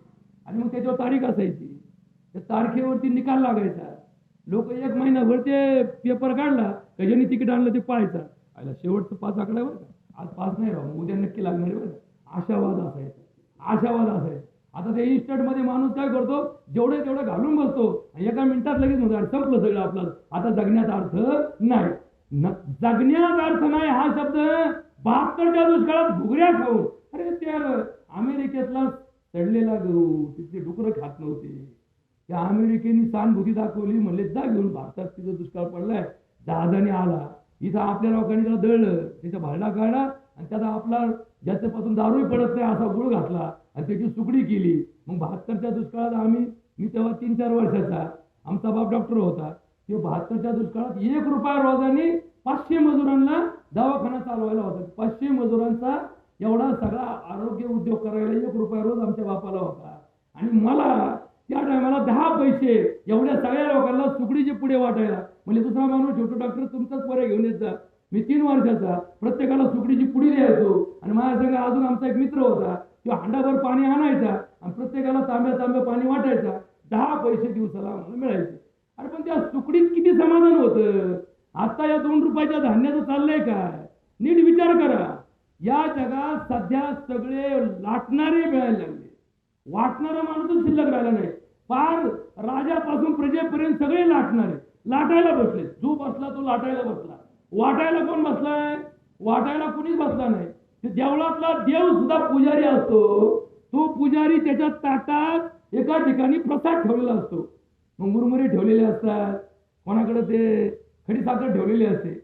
आणि मग त्याच्यावर तारीख असायची, त्या तारखेवरती निकाल लागायचा. लोक 1 महिनाभर ते पेपर काढला का, ज्यांनी तिकीट आणलं ते पाहायचा, आयला शेवटचं 5 आकडा बरं का, आज 5 नाही राहू, उद्या नक्की लागणार आहे बरं का. आशावाद असायचा. आता ते इन्स्टंट मध्ये माणूस काय करतो, जेवढे तेवढं घालून बसतो आणि एका मिनिटात लगेच म्हणतो संपलं सगळं आपलं, आता जगण्याचा अर्थ नाही. जगण्यात अर्थ नाही हा शब्द 72च्या दुष्काळात घुगऱ्या खाऊन, अरे त्या अमेरिकेतला सडलेला गहू तिथले डुकरं खात नव्हते. त्या अमेरिकेने सहानुभूती दाखवली, म्हणले जा घेऊन, भारतात तिथं दुष्काळ पडलाय, जहाजाने आला, इथं आपल्या लोकांनी त्याला दळलं, त्याचा भांडा काढला आणि त्याचा आपला ज्याच्यापासून दारूही पडत नाही असा गुळ घातला आणि त्याची सुकडी केली. मग 72च्या दुष्काळात मी तेव्हा 3-4 वर्षाचा, आमचा बाप डॉक्टर होता, ते 72च्या दुष्काळात 1 रुपया रोजाने 500 मजुरांना दवाखाना चालवायला होता. 500 मजुरांचा एवढा सगळा आरोग्य उद्योग करायला 1 रुपया रोज आमच्या बापाला होता. आणि मला त्या टायमाला 10 पैसे एवढ्या सगळ्या लोकांना सुकडीचे पुढे वाटायला. म्हणजे दुसरा माणूस छोटो डॉक्टर तुमचाच पोरे घेऊन येत जा. मी 3 वर्षाचा, प्रत्येकाला सुकडीची पुडी द्यायचो आणि माझ्या संग अजून आमचा एक मित्र होता, तो हांडाभर पाणी आणायचा आणि प्रत्येकाला तांब्या पाणी वाटायचा. 10 पैसे दिवसाला आम्हाला मिळायचे. अरे पण त्या सुकडीत किती समाधान होतं. आता या 2 रुपयाच्या धान्याचं चाललंय काय, नीट विचार करा. या जगात सध्या सगळे लाटणारे मिळायला लागले, वाटणारा माणूसच शिल्लक राहिला नाही. फार राजापासून प्रजेपर्यंत सगळे लाटणारे, लाटायला बसले. जो बसला तो लाटायला बसला. वाटायला कोण बसलाय, वाटायला कुणीच बसला नाही. देवळातला देव सुद्धा पुजारी असतो. तो पुजारी त्याच्या ताटात एका ठिकाणी प्रसाद ठेवलेला असतो. मग मुरमुरे ठेवलेले असतात, कोणाकडे ते खडीसाखर ठेवलेली असते.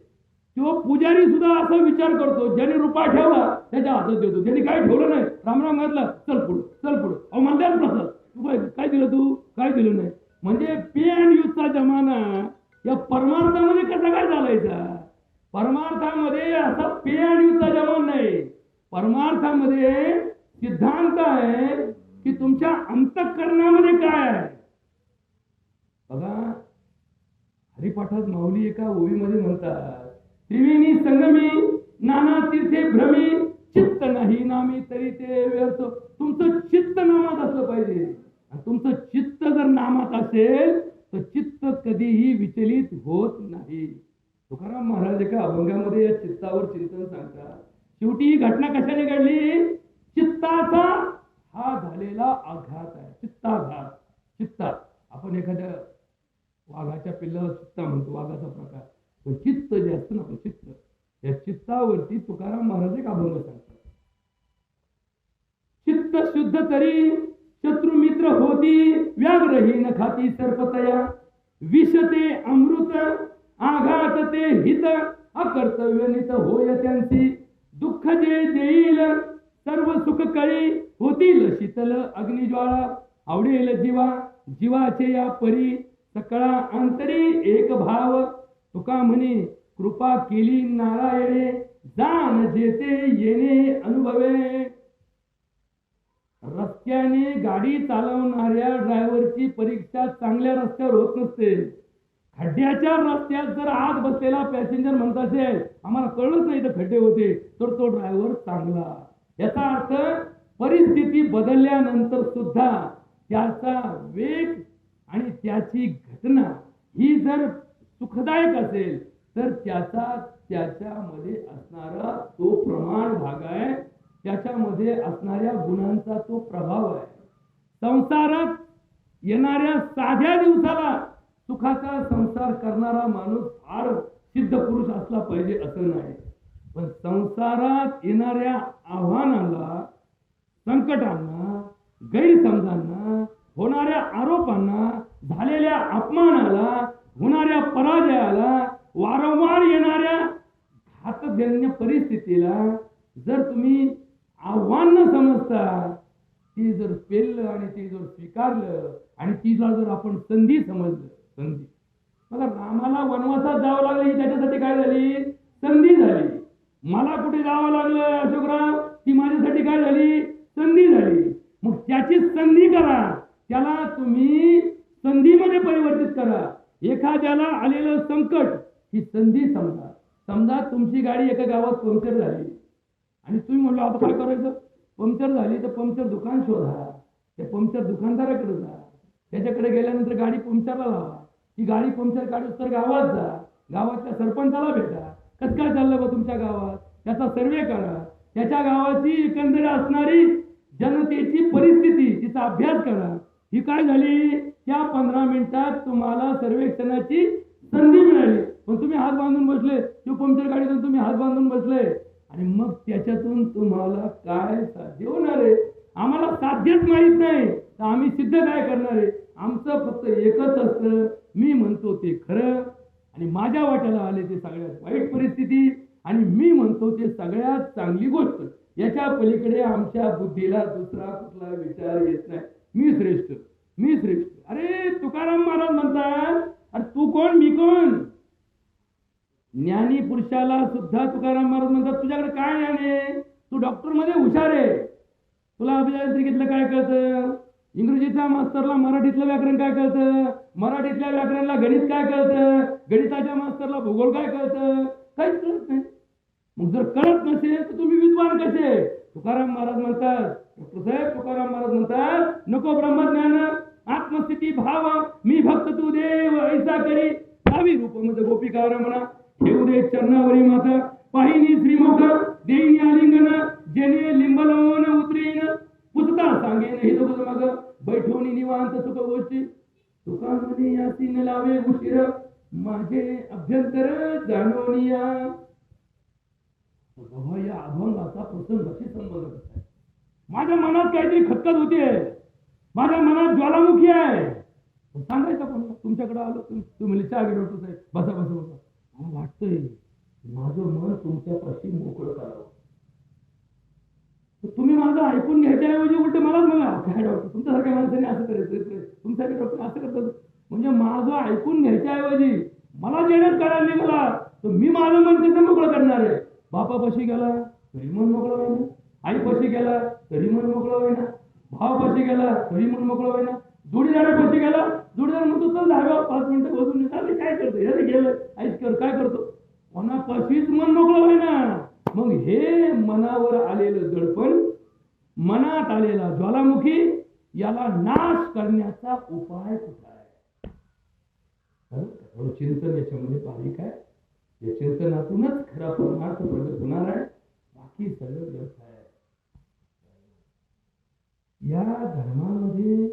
तो पुजारी सुद्धा असा विचार करतो, ज्याने रुपया ठेवला त्याच्या हातात देतो, ज्याने काही ठेवलं नाही रामराम घातला, चल पुढं. अहो म्हणतात प्रसाद, तू काय दिलं, तू काय दिलं नाही. म्हणजे पे अँड यूजचा जमाना या परमार्थामध्ये कसा काय चालायचा. परमार्थामध्ये असा पे अँड यूजचा जमाना नाही. परमार्थामध्ये सिद्धांत आहे की तुमच्या अंतःकरणामध्ये काय आहे. बघा हरिपाठात माऊली एका ओवीमध्ये म्हणतात, त्रिवेणी संगमी नाना तीर्थे भ्रमी, चित्त नाही नामी तरी ते व्यर्थ. तुमचं चित्त नामात असलं पाहिजे. आणि तुमचं चित्त जर नामात असेल तर चित्त कधीही विचलित होत नाही. तुकाराम महाराज एका अभंगामध्ये या चित्तावर चिंतन सांगतात. शेवटी ही घटना कशाने घडली, चित्ताचा हा झालेला आघात आहे. चित्ताघात. चित्तात आपण एखाद्या वाघाच्या पिल्लाला चित्ता म्हणतो, वाघाचा प्रकार. पण चित्त जे असतं ना, चित्त, या चित्तावरती तुकाराम महाराज एक अभंग सांगतात. चित्त शुद्ध तरी शत्रु मित्र होती, व्याघ्रहीन खाती सर्पतया. विषते अमृत आघात ते हित, अकर्तव्य नित होय त्यांची. दुःख जे देईल सर्व सुख कळी, होतील शीतल अग्निज्वाळा. आवडेल जीवाचे या परी, सकळा अंतरी एक भाव. तुका म्हणे कृपा केली नारायणे, जाण जेते येणे अनुभवे. रस्त्याने गाडी चालवणाऱ्या ड्रायव्हरची परीक्षा चांगल्या रस्त्यावर होत नसते. खड्ड्याच्या रस्त्यात जर आत बसलेला पॅसेंजर म्हणत असेल आम्हाला कळलंच नाही तर खड्डे होते, तर तो ड्रायव्हर चांगला. याचा अर्थ परिस्थिती बदलल्यानंतर सुद्धा त्याचा वेग आणि त्याची घटना ही जर सुखदायक असेल तर त्याच्यामध्ये असणारा तो प्रमाण भाग आहे, त्याच्यामध्ये असणाऱ्या गुणांचा तो प्रभाव आहे. संसारात येणाऱ्या साध्या दिवसाला सुखाचा संसार करणारा माणूस फार सिद्ध पुरुष असला पाहिजे असं नाही, पण संसारात येणाऱ्या आव्हानाला, संकटांना, गैरसमजांना, होणाऱ्या आरोपांना, झालेल्या अपमानाला, होणाऱ्या पराजयाला, वारंवार येणाऱ्या घातजन्य परिस्थितीला जर तुम्ही आव्हान न समजता ती जर पेललं आणि ती जर स्वीकारलं आणि तिला जर आपण संधी समजलं, संधी. बघा, रामाला वनवासात जावं लागलं ही त्याच्यासाठी काय झाली? संधी झाली. मला कुठे जावं लागलं अशोकराव, ती माझ्यासाठी काय झाली? संधी झाली. मग त्याची संधी करा, त्याला तुम्ही संधीमध्ये परिवर्तित करा. एखाद्याला आलेलं संकट ही संधी समजा. समजा तुमची गाडी एका गावात पंक्चर झाली आणि तुम्ही म्हणलो आता काय करायचं? पंक्चर झाली तर पंक्चर दुकान शोधा, त्या पंक्चर दुकानदाराकडे जा, त्याच्याकडे गेल्यानंतर गाडी पंक्चरला लावा. ती गाडी पंक्चर काढूस तर गावात जा, गावातल्या सरपंचाला भेटा, कसं काय चाललं बा तुमच्या गावात, त्याचा सर्वे करा, त्याच्या गावाची एकंदर असणारी जनतेची परिस्थिती तिचा अभ्यास करा. ही काय झाली? त्या 15 मिनिटात तुम्हाला सर्वेक्षणाची संधी मिळाली, पण तुम्ही हात बांधून बसले. तो पंक्चर गाडीतून तुम्ही हात बांधून बसले आणि मग त्याच्यातून तुम्हाला काय साध्य होणार आहे? आम्हाला साध्यच माहित नाही तर आम्ही सिद्ध काय करणार आहे? आमचं फक्त एकच असतं, मी म्हणतो ते खरं आणि माझ्या वाट्याला आले ते सगळ्यात वाईट परिस्थिती आणि मी म्हणतो ते सगळ्यात चांगली गोष्ट. याच्या पलीकडे आमच्या बुद्धीला दुसरा कुठला विचार येत नाही. मी श्रेष्ठ, मी श्रेष्ठ. अरे तुकाराम महाराज म्हणतात, अरे तू कोण मी कोण? ज्ञानी पुरुषाला सुद्धा तुकाराम महाराज म्हणतात तुझ्याकडे काय ज्ञान आहे? तू डॉक्टर मध्ये हुशार आहे, तुला अभियांत्रिकीतलं काय कळतं? इंग्रजीच्या मास्तरला मराठीतलं व्याकरण काय कळतं? मराठीतल्या व्याकरणाला गणित काय कळतं? गणिताच्या मास्तरला भूगोल काय कळतं? काहीच कळत नाही. मग जर कळत नसेल तर तुम्ही विद्वान कसे? तुकाराम महाराज म्हणतात, साहेब तुकाराम महाराज म्हणतात, नको ब्रह्मज्ञान आत्मस्थिती भाव, मी भक्त तू देव ऐसा करी, गावी रूपमध्ये गोपिका रमणा, ठेवू दे चरणावरी माता, पाहिनी श्रीमुख देईनी आलिंगन, जेने लिंबलवन उतरीन, पुसता सांगेन हे तुझं मग बैठवणी निवांत सुख गोष्टी, तुकामध्ये यासी न लावे उशीर, माझे अभ्यंतर जाणवनिया. या अभंगाचा प्रसंगाशी संबंध आहे. माझ्या मनात काहीतरी खतखत होते, माझ्या मनात ज्वालामुखी आहे. सांगायचं कोणाला? तुमच्याकडे आलो तुम्ही चहा घेऊन साहेब बसा बसा बसा, मला वाटतंय माझं मन तुमच्यापाशी मोकळं करावं. तुम्ही माझं ऐकून घ्यायच्या ऐवजी उलट मलाच म्हणा काय डॉक्टर तुमच्यासारख्या माणसाने असं करायचं, तुमच्यासारखे डॉक्टर असं करतात. म्हणजे माझं ऐकून घ्यायच्या ऐवजी मला जेणच करायला मला, तर मी माझं मन कसं मोकळं करणार आहे? बापापाशी गेला तरी मन मोकळं होईना, आईपाशी गेला तरी मन मोकळं होईना, भावापाशी गेला तरी मन मोकळं होईना, जोडीदारापाशी गेला जोडीदार म्हणतो चल 10-5 मिनिटं बसून काय करतो याला गेलं ऐक कर काय करतो, कोणापाशीच मन मोकळं होईना. मग हे मनावर आलेलं दडपण, मनात आलेला ज्वालामुखी, याला नाश करण्याचा उपाय कुठला आहे? चिंतन याच्यामध्ये बारीक आहे. या चिंतनातूनच खरा परमार्थ प्रगट होणार आहे, बाकी सगळं व्यर्थ आहे. या धर्मामध्ये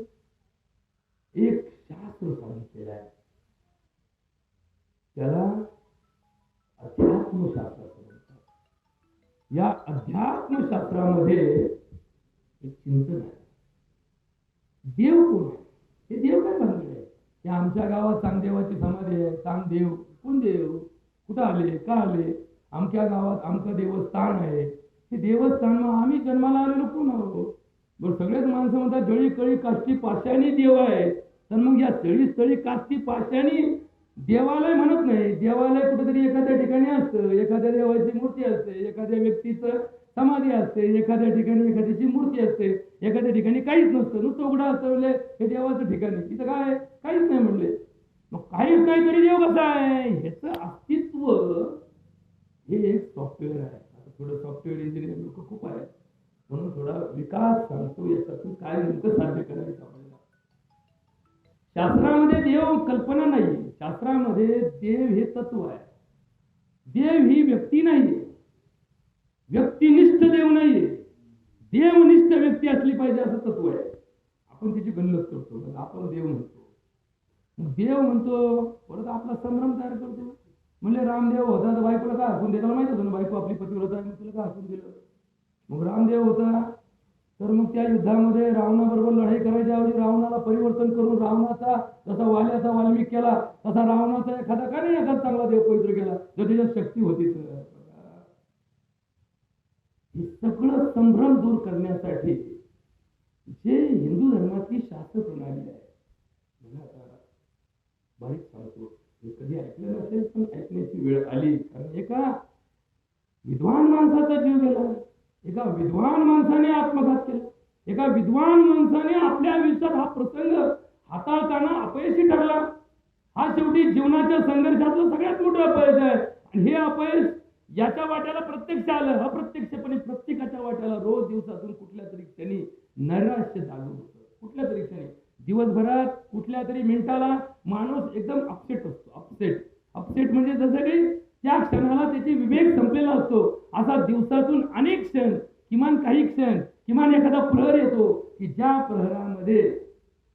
एक शास्त्र सांगितलेलं आहे, त्याला अध्यात्मशास्त्र म्हणतात. या अध्यात्मशास्त्रामध्ये एक चिंतन आहे. देव कोण आहे? हे देव काय सांगितलंय? की आमच्या गावात चांगदेवाची समाधी आहे. चांगदेव कोण? देव कुठं आले, का आले? आमच्या गावात आमचं देवस्थान आहे. हे देवस्थान मग आम्ही जन्माला आलेलो कोण आहोत? बरं, सगळेच माणसं म्हणतात जळी कळी काष्टी पाषाणी देव आहे. तर मग या तळी स्थळी काष्टी पाषाणी देवालय म्हणत नाही. देवालय कुठेतरी एखाद्या ठिकाणी असतं, एखाद्या देवाची मूर्ती असते, एखाद्या व्यक्तीचं समाधी असते, एखाद्या ठिकाणी एखाद्याची मूर्ती असते, एखाद्या ठिकाणी काहीच नसतं, नुसतं उघडं असतं. म्हणजे हे देवाचं ठिकाण आहे, तिथं काय काहीच नाही म्हणले. मग काहीच नाही तरी देव कसा आहे, ह्याचं अस्तित्व हे एक सॉफ्टवेअर आहे. आता थोडं सॉफ्टवेअर इंजिनियर लोक खूप आहेत, म्हणून थोडा विकास सांगतो याच्यातून काय नेमकं साध्य करायचं आपल्याला. शास्त्रामध्ये देव कल्पना नाहीये, शास्त्रामध्ये देव हे तत्व आहे. देव ही व्यक्ती नाहीये, व्यक्तिनिष्ठ देव नाहीये, देवनिष्ठ व्यक्ती असली पाहिजे असं तत्व आहे. आपण त्याची गल्लत करतो, आपण देव म्हणतो. मग देव म्हणतो, परत आपला संभ्रम तयार करतो. म्हणजे रामदेव होता तर बायकोला का हसून त्याला माहित होतं ना बायको आपली पतिव्रता आहे, मग तुला का हसून दिलं. मग रामदेव होता तर मग त्या युद्धामध्ये रावणाबरोबर लढाई करायच्या ऐवजी रावणाला परिवर्तन करून रावणाचा जसा वाल्याचा वाल्मिक केला तसा रावणाचा एखादा का नाही एखादा चांगला देव पवित्र केला जर त्याच्यात शक्ती होती तर. हे सगळं संभ्रम दूर करण्यासाठी जे हिंदू धर्मातली शास्त्र प्रणाली आहे, मला आता बारीक सांगतो, हे कधी ऐकलं नसेल पण ऐकण्याची वेळ आली. कारण एका विद्वान माणसाचा जीव गेला, एका विद्वान माणसाने आत्मघात केला, एका विद्वान माणसाने आपल्या आयुष्यात हा प्रसंग हाताळताना अपयशी ठरला. हा शेवटी जीवनाच्या संघर्षातलं सगळ्यात मोठं अपयश आहे. आणि हे अपयश याच्या वाट्याला प्रत्यक्ष आलं, अप्रत्यक्षपणे प्रत्येकाच्या वाट्याला रोज दिवसातून कुठल्या तरी क्षणी नैराश्य जाणून होतं. कुठल्या तरी क्षणी दिवसभरात कुठल्या तरी मिनिटाला माणूस एकदम अपसेट असतो. अपसेट म्हणजे जसं काही त्या क्षणाला त्याची विवेक संपलेला असतो. असा दिवसातून अनेक क्षण, किमान काही क्षण, किमान एखादा प्रहर येतो की ज्या प्रहरामध्ये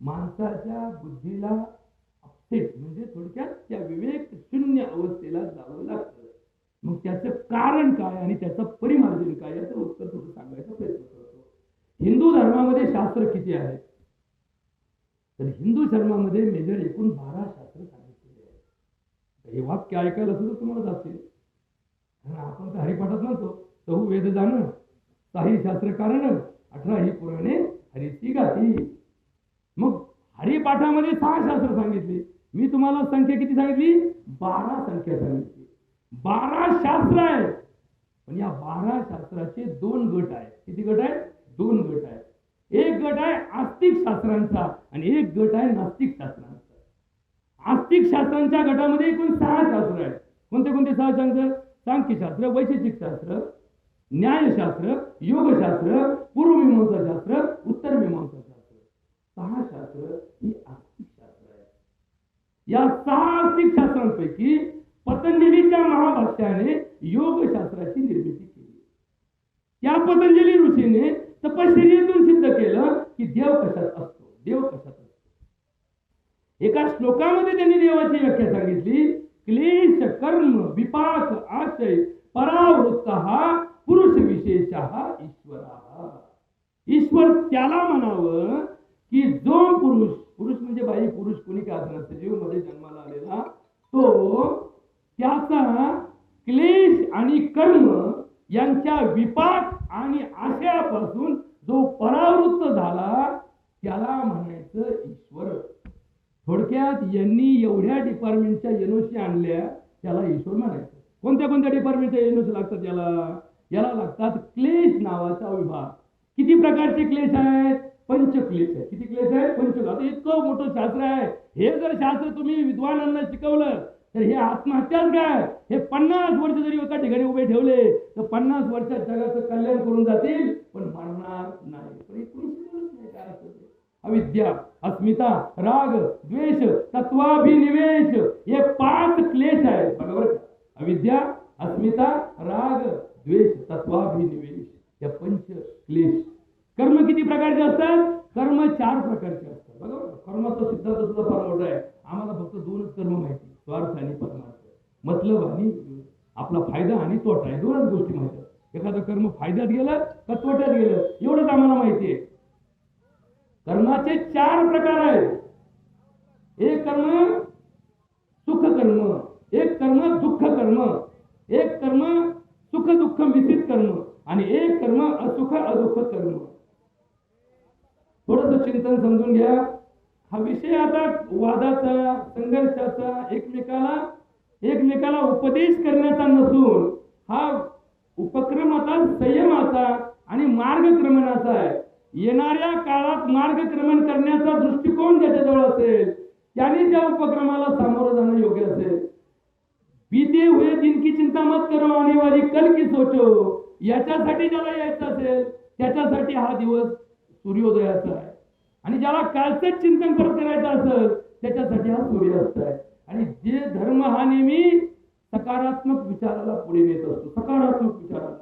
माणसाच्या बुद्धीला अपसेट म्हणजे थोडक्यात त्या विवेक शून्य अवस्थेला जावं लागतं. मग त्याचं कारण काय आणि त्याचं परिमार्जन काय याचं उत्तर थोडं सांगायचा प्रयत्न करतो. हिंदू धर्मामध्ये शास्त्र किती आहेत तर हिंदू धर्मामध्ये मेजर एकूण 12 शास्त्र सांगितलेले आहेत. हे वाक्य ऐकायला सुद्धा तुम्हाला जाते, कारण आपण तर हरिपाठात म्हणतो, सहु वेद जाण काही शास्त्र कारण 18 ही पुराणे हरीची गाती. मग हरिपाठामध्ये 6 शास्त्र सांगितली, मी तुम्हाला संख्या किती सांगितली, 12 संख्या सांगितली. 12 शास्त्र आहेत, पण या 12 शास्त्राचे 2 गट आहेत. किती गट आहेत, 2 गट आहेत. एक गट आहे आस्तिक शास्त्रांचा आणि एक गट आहे नास्तिक शास्त्रांचा. आस्तिक शास्त्रांच्या गटामध्ये एकूण 6 शास्त्र आहेत. कोणते कोणते 6 शास्त्र, सांख्यशास्त्र, वैशेषिक शास्त्र, न्यायशास्त्र, योगशास्त्र, पूर्वमीमांसा शास्त्र, उत्तर मीमांसा शास्त्र. 6 शास्त्र ही आस्तिक शास्त्र आहेत. या 6 आस्तिक शास्त्रांपैकी पतंजलीच्या महाभाष्याने योगशास्त्राची निर्मिती केली. त्या पतंजली ऋषीने तपश्चर्येतून सिद्ध केलं की देव कशात असतो, देव कशात असतो. एका श्लोकामध्ये त्यांनी देवाची व्याख्या सांगितली, क्लेश कर्म विपाक आशय परावृत्तः पुरुष विशेषः ईश्वरः. ईश्वर त्याला म्हणावं की जो पुरुष, पुरुष म्हणजे बाई, पुरुष कोणी का असणार, जीवमध्ये जन्माला आलेला तो, त्याचा क्लेश आणि कर्म यांच्या विपाक आणि आशयापासून जो परावृत्त झाला त्याला म्हणायचं ईश्वर. थोडक्यात यांनी एवढ्या डिपार्टमेंटच्या एनओसी आणल्या त्याला ईश्वर म्हणायचं. कोणत्या कोणत्या डिपार्टमेंटच्या एनओसी लागतात याला लागतात क्लेश नावाचा विभाग. किती प्रकारचे क्लेश आहेत, पंचक्लेश आहे. किती क्लेश आहेत, पंच. आता इतकं मोठं शास्त्र आहे, हे जर शास्त्र तुम्ही विद्वानांना शिकवलं तर हे आत्महत्याच काय, हे 50 वर्ष जरी एका ठिकाणी उभे ठेवले तर 50 वर्षात जगाचं कल्याण करून जातील पण मरणार नाही. पण काय असतं, अविद्या, अस्मिता, राग, द्वेष, तत्वाभिनिवेश, हे 5 क्लेश आहेत. बरोबर, अविद्या, अस्मिता, राग, द्वेष, तत्वाभिनिवेश, या 5 क्लेश. कर्म किती प्रकारचे असतात, कर्म 4 प्रकारचे असतात. बरोबर, कर्माचा सिद्धांत सुद्धा फार मोठा आहे. आम्हाला फक्त 2च कर्म माहिती, स्वार्थ आणि परमार्थ, मतलब आणि आपला फायदा आणि तोटा, आहे 2च गोष्टी माहिती आहेत. एखादं कर्म फायद्यात गेलं का तोट्यात गेलं एवढंच आम्हाला माहिती आहे. कर्माचे 4 प्रकार आहेत. एक कर्म सुख कर्म, एक कर्म दुःख कर्म, एक कर्म सुख दुःख मिश्रित कर्म आणि एक कर्म असुख अदुःख कर्म. थोडंसं चिंतन समजून घ्या. हा विषय आता वादाचा, संघर्षाचा, एकमेकाला उपदेश करण्याचा नसून हा उपक्रम आता संयमाचा आणि मार्गक्रमणाचा आहे. येणाऱ्या काळात मार्गक्रमण करण्याचा दृष्टिकोन ज्याच्याजवळ असेल त्याने त्या उपक्रमाला सामोरं जाणं योग्य असेल. बीते हुए दिन की चिंता मत करो, आने वाली कल की सोचो. याच्यासाठी ज्याला यायचं असेल त्याच्यासाठी हा दिवस सूर्योदयाचा आहे, आणि ज्याला कालचंच चिंतन परत करायचं असेल त्याच्यासाठी हा सूर्यास्त आहे. आणि जे धर्म हा नेहमी सकारात्मक विचाराला पुढे नेत असतो, सकारात्मक विचाराला.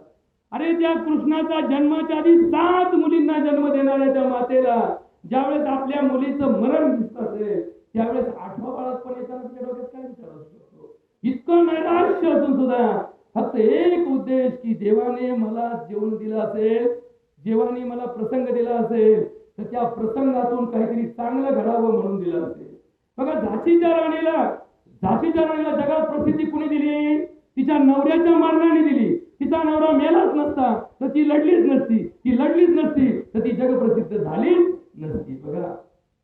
अरे त्या कृष्णाचा जन्माच्या आधी 7 मुलींना जन्म देणाऱ्या त्या मातेला ज्यावेळेस आपल्या मुलीचं मरण दिसत असेल त्यावेळेस 8व्या बाळात येताना तुझ्या डोक्यात काय विचार असतो? इतकं नैराश्य असून सुद्धा फक्त एक उद्देश की देवाने मला जेवण दिलं असेल, देवाने मला प्रसंग दिला असेल तर त्या प्रसंगातून काहीतरी चांगलं घडावं म्हणून दिलं असेल. बघा झाशीच्या राणीला जगात प्रसिद्धी कुणी दिली? तिच्या नवऱ्याच्या मरणाने दिली. तिचा नवरा मेलाच नसता तर ती लढलीच नसती तर ती जगप्रसिद्ध झालीच नसती. बघा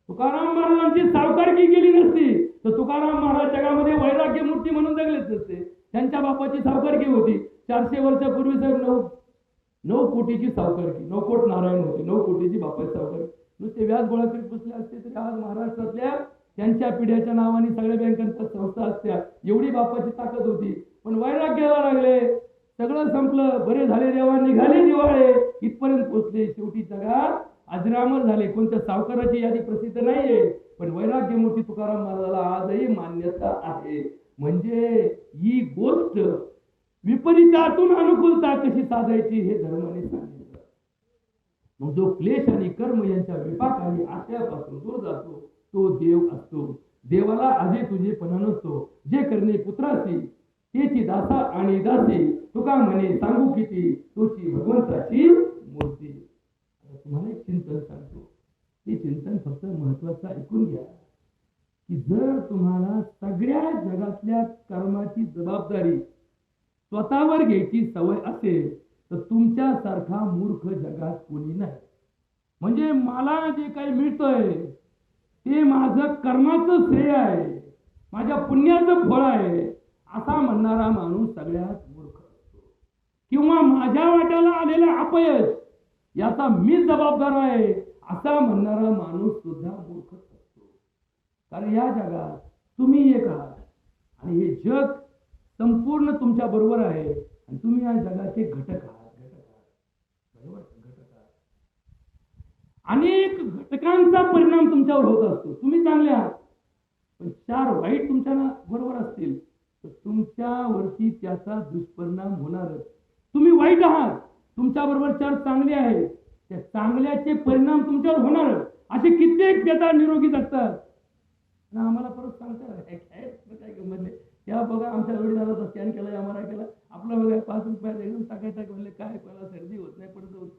तुकाराम महाराजांची सावकारकी गेली नसती तर तुकाराम महाराज जगामध्ये वैराग्य मूर्ती म्हणून जगलेच नसते. त्यांच्या बापाची सावकारकी होती. 400 वर्षापूर्वी साहेब 9 कोटीची सावकारकी, 9 कोट नारायण होते, 9 कोटीची बापाची सावकारकी. नुसते व्याज गोळा करीत बसले असते तरी आज महाराष्ट्रातल्या त्यांच्या पिढ्याच्या नावाने सगळ्या बँकांच्या संस्था असत्या, एवढी बापाची ताकद होती. पण वैराग्याला लागले, सगळं संपलं, बरे झाले देवा, निघाले दिवाळे, इथपर्यंत पोहोचले. शेवटी जगात अजरामर झाले. कोणत्या सावकाराची यादी प्रसिद्ध नाहीये, पण वैराग्य मूर्ती तुकाराम महाराजाला आजही मान्यता आहे. म्हणजे ही गोष्ट विपरीतातून अनुकूलता कशी साधायची हे धर्माने सांगितलं. मग जो क्लेश आणि कर्म यांच्या विपाकाने आशयापासून दूर जातो तो देव असतो. देवाला आजे तुझेपणा नसतो. जे करणे पुत्रासी तेची दासा आणि दासी, तुका म्हणे सांगू किती तोची भगवंताची मूर्ती. तुम्हाला एक चिंतन सांगतो, ते चिंतन फक्त महत्वाचं ऐकून घ्या की जर तुम्हाला सगळ्या जगातल्या कर्माची जबाबदारी स्वतःवर घ्यायची सवय असेल तर तुमच्यासारखा मूर्ख जगात कोणी नाही. म्हणजे मला जे काही मिळतंय ते माझं कर्माचं श्रेय आहे, माझ्या पुण्याचं फळ आहे असा म्हणणारा माणूस सगळ्यात मूर्ख असतो. किंवा माझ्या वाट्याला आलेलं अपयश याचा मी जबाबदार आहे असा म्हणणारा माणूस सुद्धा मूर्ख असतो. कारण या जगात तुम्ही एक आहात आणि हे जग संपूर्ण तुमच्या बरोबर आहे आणि तुम्ही या जगाचे घटक आहात. बरोबर, घटक आहात. अनेक घटकांचा परिणाम तुमच्यावर होत असतो. तुम्ही चांगले आहात पण 4 वाईट तुमच्या बरोबर असतील तर तुमच्यावरती त्याचा दुष्परिणाम होणारच. तुम्ही वाईट आहात, तुमच्या बरोबर 4 चांगले आहेत, त्या चांगल्याचे परिणाम तुमच्यावर होणार. असे कित्येक व्यथा निरोगी जगतात. आम्हाला परत सांगतात काय म्हणले या बघा आमच्या वडिलांचा स्कॅन केला, एमआरआय केला, आपला बघा 5 रुपयात एकदम टाकायचा म्हणले काय मला सर्दी होत नाही पडत होत.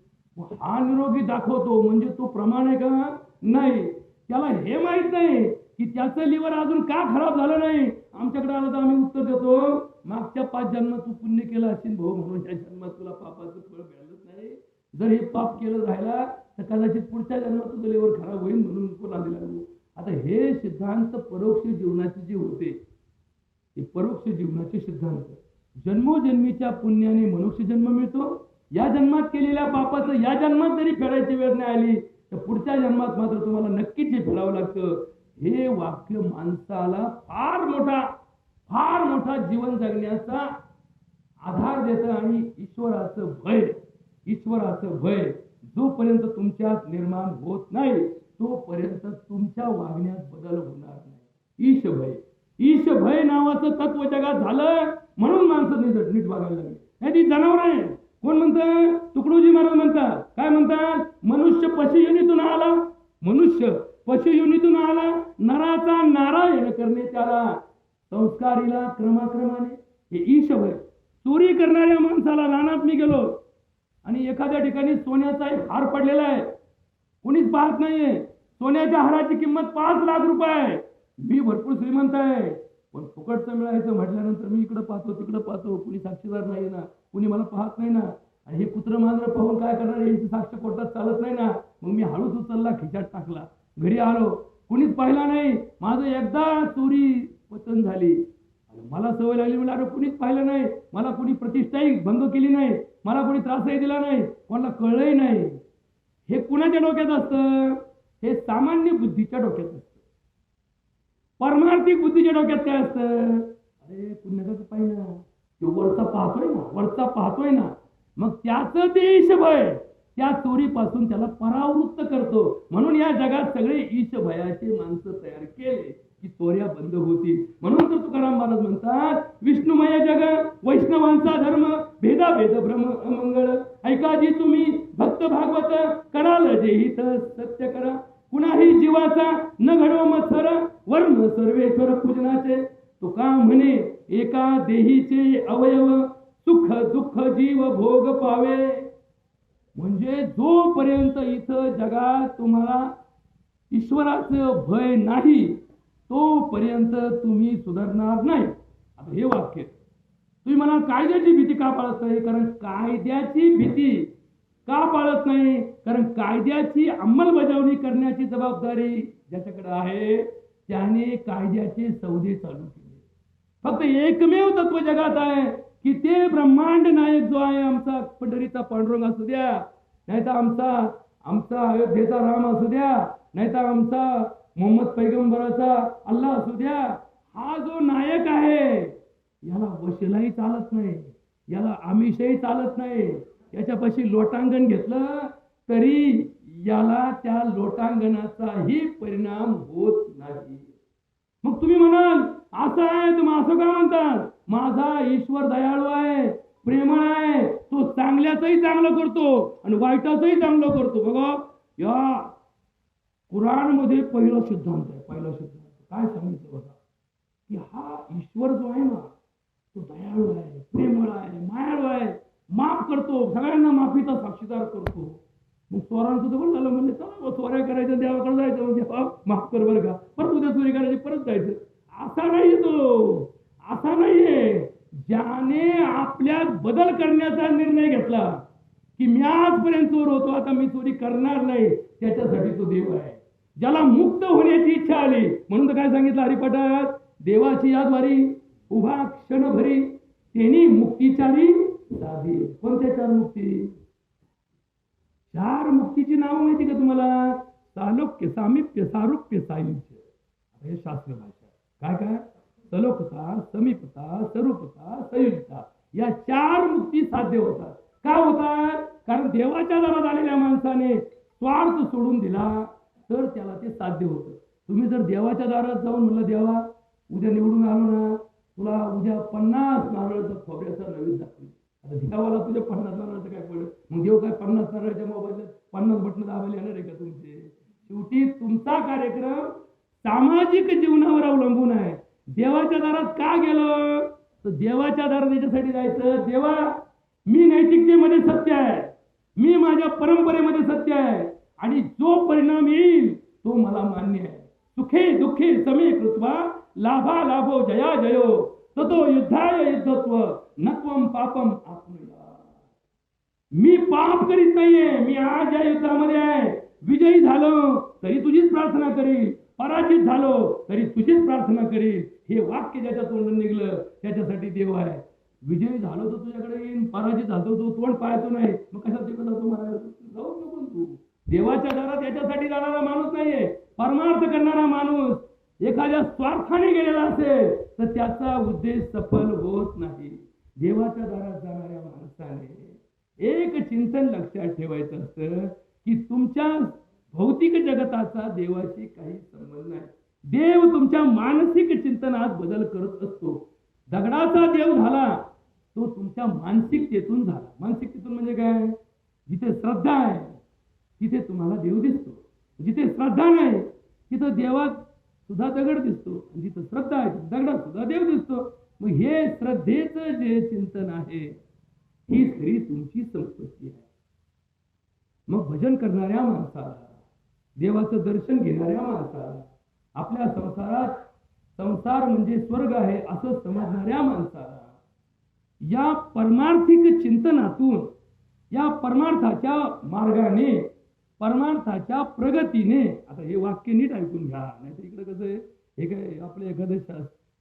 हा निरोगी दाखवतो म्हणजे तो प्रमाण आहे का? नाही. त्याला हे माहित नाही की त्याचं लिव्हर अजून का खराब झालं नाही. आमच्याकडे आलं तर आम्ही उत्तर देतो मागच्या 5 जन्मात तू पुण्य केलं असेल भाऊ म्हणून या जन्मात तुला पापाचं फळ मिळालंच नाही. जर हे पाप केलं राहिला तर कदाचित पुढच्या जन्मात तुझं लिव्हर खराब होईल म्हणून कोणा लागू. आता हे सिद्धांत परोक्ष जीवनाचे जे होते ते परोक्ष जीवनाचे सिद्धांत. जन्मोजन्मीच्या पुण्याने मनुष्य जन्म मिळतो. या जन्मात केलेल्या पापाचं या जन्मात जरी फेडायची वेळ नाही आली तर पुढच्या जन्मात मात्र तुम्हाला नक्कीच हे फेडावं लागतं. हे वाक्य माणसाला फार मोठा जीवन जगण्याचा आधार देतं. आणि ईश्वराचं भय जोपर्यंत तुमच्यात निर्माण होत नाही तोपर्यंत तुमच्या वागण्यात बदल होणार नाही. ईशभय नावाचं तत्व जगात झालं म्हणून माणसं नीट वागायला लागली. नाही ती जनावर आहे. कोण म्हणतं? तुकडोजी महाराज म्हणतात. काय म्हणतात? मनुष्य पशुयोनीतून आला, नराचा नारायण करणे त्याला, संस्कारीला क्रमाक्रमाने. हे ईशभय. चोरी करणाऱ्या माणसाला रानात मी गेलो आणि एखाद्या ठिकाणी सोन्याचा एक हार पडलेला आहे, कोणीच पाहत नाहीये. सोन्याच्या हाराची किंमत 5 लाख रुपये आहे. मी भरपूर श्रीमंत आहे पण फुकटचं मिळायचं म्हटल्यानंतर मी इकडं पाहतो तिकडं पाहतो, कुणी साक्षीदार नाही ना, कुणी मला पाहत नाही ना. आणि हे कुत्र मांजर पाहून काय करणार, यांची साक्ष कोर्टात चालत नाही ना. मग मी हळूच उचलला, खिशात टाकला, घरी आलो, कुणीच पाहिला नाही. माझं एकदा चोरी पतन झाली. मला सवय लागली, मला अरे कुणीच पाहिलं नाही, मला कुणी प्रतिष्ठाही भंग केली नाही, मला कुणी त्रासही दिला नाही, कोणाला कळलंही नाही. हे कुणाच्या डोक्यात असतं? हे सामान्य बुद्धीच्या डोक्यात असतं. परमार्थिक बुद्धीच्या डोक्यात काय असतं? अरे पुण्याचं पाहिजे ना, तो वरचा पाहतोय ना, मग त्याचं ते ईशभय त्या चोरीपासून त्याला परावृत्त करतो. म्हणून या जगात सगळे ईशभयाचे माणसं तयार केले की चोऱ्या बंद होतील. म्हणून तर तुकाराम महाराज म्हणतात, विष्णुमय जग वैष्णवांचा धर्म, भेदा भेद भ्रम अमंगळ, ऐका जी तुम्ही भक्त भागवत, कराल जे हित सत्य करा, कुणाही जीवाचा न घडव मत्सर, वर्म सर्वेश्वर पूजनाचे. तुका म्हणे एका देहीचे अवयव, सुख दुःख जीव भोग पावे. म्हणजे जोपर्यंत इथं जगात तुम्हाला ईश्वराचं भय नाही तोपर्यंत तुम्ही सुधारणार नाही. आता हे वाक्य तुम्ही म्हणाल कायद्याची भीती का पाळत नाही? कारण कायद्याची भीती का पाळत नाही? कारण कायद्याची अंमलबजावणी करण्याची जबाबदारी ज्याच्याकडे आहे त्याने कायद्याचे सौदे चालू केले. फक्त एकमेव तत्व जगात आहे की ते ब्रह्मांड नायक जो आहे, आमचा पंढरीचा पांडुरंग असू द्या, नाहीतर आमचा अयोध्येचा राम असू द्या, नाहीतर आमचा मोहम्मद पैगंबराचा अल्लाह असू द्या, हा जो नायक आहे याला वशिलाही चालत नाही, याला आमिषही चालत नाही. याच्यापाशी लोटांगण घेतलं तरी याला त्या लोटांगणाचाही परिणाम होत नाही. मग तुम्ही म्हणाल असं आहे, तुम्ही असं का म्हणतात? माझा ईश्वर दयाळू आहे, प्रेमळ आहे, तो चांगल्याचंही चांगलं करतो आणि वाईटाचंही चांगलं करतो. बघा या कुराण मध्ये पहिला सिद्धांत आहे. पहिला सिद्धांत काय सांगितलं बघा, की हा ईश्वर जो आहे ना तो दयाळू आहे, प्रेमळ आहे, मायाळू आहे, माफ करतो, सगळ्यांना माफीचा साक्षीदार करतो. मग चोरांचं तर पण झालं, म्हणजे चला चोऱ्या करायच्या देवाकडे जायचं, म्हणजे माफ कर बरं का, परत उद्या चोरी करायची, परत जायचं. असा नाही, तो असा नाहीये. ज्याने आपल्यात बदल करण्याचा निर्णय घेतला की मी आजपर्यंत चोर होतो, आता मी चोरी करणार नाही, त्याच्यासाठी तो देव आहे. ज्याला मुक्त होण्याची इच्छा आली, म्हणून तर काय सांगितलं हरिपाठात, देवाची याद्वारी उभा क्षणभरी त्यांनी मुक्तीचारी साधी. कोणत्या 4 मुक्ती? 4 मुक्तीची नावं माहिती का तुम्हाला? सालोक्य, सामिप्य, सारूप्य, सायुज्य. हे शास्त्र भाषा. काय काय? सलोकता, समीपता, स्वरूपता, संयुक्ता. या 4 मुक्ती साध्य होतात. का होतात? कारण देवाच्या दारात आलेल्या माणसाने स्वार्थ सोडून दिला तर त्याला ते साध्य होतं. तुम्ही जर देवाच्या दारात जाऊन म्हणलं, देवा उद्या निवडून आलो ना, तुला उद्या 50 नारळाचा खोबऱ्याचा नवीन दाखवेल. आता देवाला तुझ्या 50 नारळाचं काय पडलं? मग देव काय 50 नारळाच्या मोबाईलला 50 बटणं दाबायला येणार आहे का तुमचे? शेवटी तुमचा कार्यक्रम सामाजिक जीवनावर अवलंबून आहे. देवाच्या दारात का गेलो? तर देवाच्या दारात याच्यासाठी जायचं, देवा मी नैतिकतेमध्ये सत्य आहे, मी माझ्या परंपरेमध्ये सत्य आहे, आणि जो परिणाम येईल तो मला मान्य आहे. सुखे दुःखे समे कृत्वा लाभा लाभो जया जयो, ततो युद्धाय युद्धत्व नत्वम पापम आत्मया. मी पाप करीत नाहीये, मी आज या युद्धामध्ये आहे. विजयी झालो तरी तुझीच प्रार्थना करील, पराजित झालो तरी तुझीच प्रार्थना करील. हे वाक्य ज्याच्या तोंडून निघलं त्याच्यासाठी देव आहे. विजयी झालो तर तुझ्याकडे येईन, पराजित झालो तो तोंड पाहतो नाही, मग कशा तिकडे जातो महाराज? जाऊ नको तू. देवाच्या दारात याच्यासाठी जाणारा माणूस नाहीये. परमार्थ करणारा माणूस एखाद्या स्वार्थाने गेलेला असेल तर त्याचा उद्देश सफल होत नाही. देवाच्या दारात जाणाऱ्या माणसाने एक चिंतन लक्षात ठेवायचं असतं की तुमच्या भौतिक जगताचा देवाशी काही संबंध नाही. देव तुमच्या मानसिक चिंतनात बदल करत असतो. दगडाचा देव झाला तो तुमच्या मानसिकतेतून झाला. मानसिकतेतून म्हणजे काय? जिथे श्रद्धा आहे तिथे तुम्हाला देव दिसतो, जिथे श्रद्धा नाही तिथं देवात सुद्धा दगड दिसतो, जिथं श्रद्धा आहे दगडात सुद्धा देव दिसतो. मग हे श्रद्धेचं जे चिंतन आहे ही खरी तुमची संपत्ती आहे. मग भजन करणाऱ्या माणसाला, देवाचं दर्शन घेणाऱ्या माणसाला, आपल्या संसार म्हणजे स्वर्ग आहे असं समजणाऱ्या माणसाला या परमार्थिक चिंतनातून, या परमार्थाच्या मार्गाने, परमार्थाच्या प्रगतीने, आता हे वाक्य नीट ऐकून घ्या, नाही तर इकडे कसं आहे, हे काय आपलं एखादं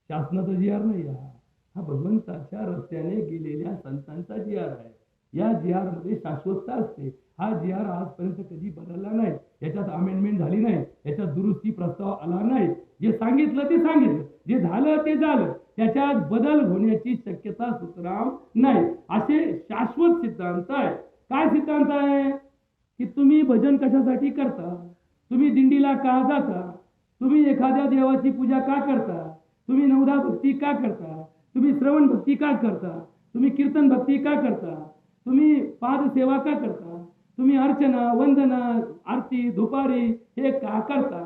शासनाचा जी आर नाही, हा भगवंताच्या रस्त्याने गेलेल्या संतांचा जी आर आहे. या GR मध्ये शाश्वतता असते. हा GR आजपर्यंत कधी बदलला नाही, याच्यात अमेंडमेंट झाली नाही, याच्यात दुरुस्ती प्रस्ताव आला नाही. जे सांगितलं ते सांगितलं, जे झालं ते झालं, त्याच्यात बदल होण्याची शक्यता सुतराम नाही. असे शाश्वत सिद्धांत आहे. काय सिद्धांत आहे की तुम्ही भजन कशासाठी करता, तुम्ही दिंडीला का जाता, तुम्ही एखाद्या देवाची पूजा का करता, तुम्ही नवदा भक्ती का करता, तुम्ही श्रवण भक्ती का करता, तुम्ही कीर्तन भक्ती का करता, तुम्ही पाद सेवा का करता, तुम्ही अर्चना वंदना आरती धुपारी हे का करता.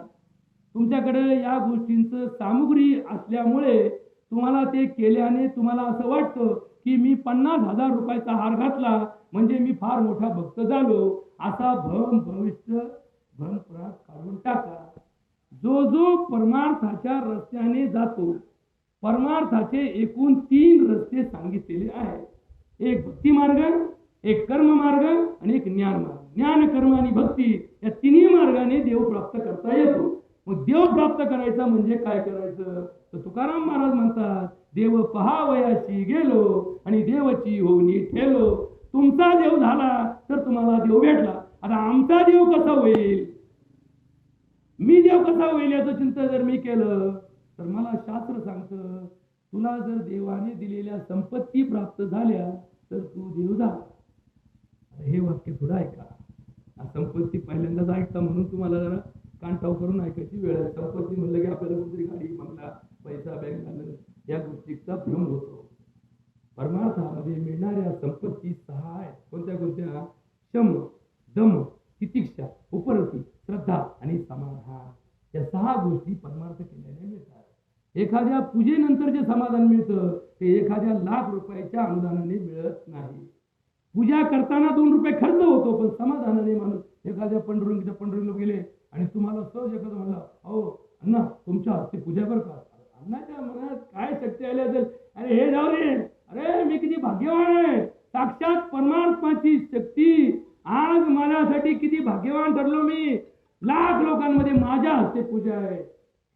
तुमच्याकडे या गोष्टींचं सामुग्री असल्यामुळे तुम्हाला ते केल्याने तुम्हाला असं वाटतं की मी 50,000 रुपयाचा हार घातला म्हणजे मी फार मोठा भक्त झालो. असा भविष्य भ्रमपुरात काढून टाका. जो जो परमार्थाच्या रस्त्याने जातो, परमार्थाचे एकूण 3 रस्ते सांगितलेले आहेत. एक भक्ती मार्ग, एक कर्म मार्ग आणि एक ज्ञान मार्ग. ज्ञान कर्म आणि भक्ती या तिन्ही मार्गाने देव प्राप्त करता येतो. मग देव प्राप्त करायचा म्हणजे काय करायचं, तर तुकाराम महाराज म्हणतात, देव पहावयाची गेलो आणि देवची होऊनी ठेलो. तुमचा देव झाला तर तुम्हाला देव भेटला. आता आमचा देव कसा होईल, मी देव कसा होईल याचं चिंतन जर मी केलं तर मला शास्त्र सांगतं, तुला जर देवाने दिलेल्या संपत्ती प्राप्त झाल्या तर तू देव झाला. हे वाक्य थोडं ऐका. संपत्ती पहिल्यांदाच ऐकता म्हणून तुम्हाला जरा कांटाव करून ऐकायची वेळ आहे. संपत्ती म्हणलं की आपल्याला कुठेतरी गाडी बंगला पैसा बँक झालं या गोष्टीचा भ्रम होतो. परमार्थामध्ये मिळणाऱ्या संपत्ती 6 आहेत. कोणत्या कोणत्या, शम दम तितिक्षा उपरती श्रद्धा आणि समाधान. या 6 गोष्टी परमार्थ केल्याने मिळतात. एखाद्या पूजेनंतर जे समाधान मिळतं ते एखाद्या लाख रुपयाच्या अनुदानाने मिळत नाही. पूजा करताना 2 रुपये खर्च होतो पण समाधानाने माणूस एखाद्या पंढरीला गेले आणि तुम्हाला सहज एखादं म्हणलं, अहो अण्णा तुमच्या हस्ते पूजा बरं का. अण्णाच्या मनात काय शक्ती आली असेल, अरे हे जाऊ रे, अरे मी किती भाग्यवान आहे, साक्षात परमात्माची शक्ती आज माझ्यासाठी किती भाग्यवान ठरलो मी, लाख लोकांमध्ये माझ्या हस्ते पूजा आहे.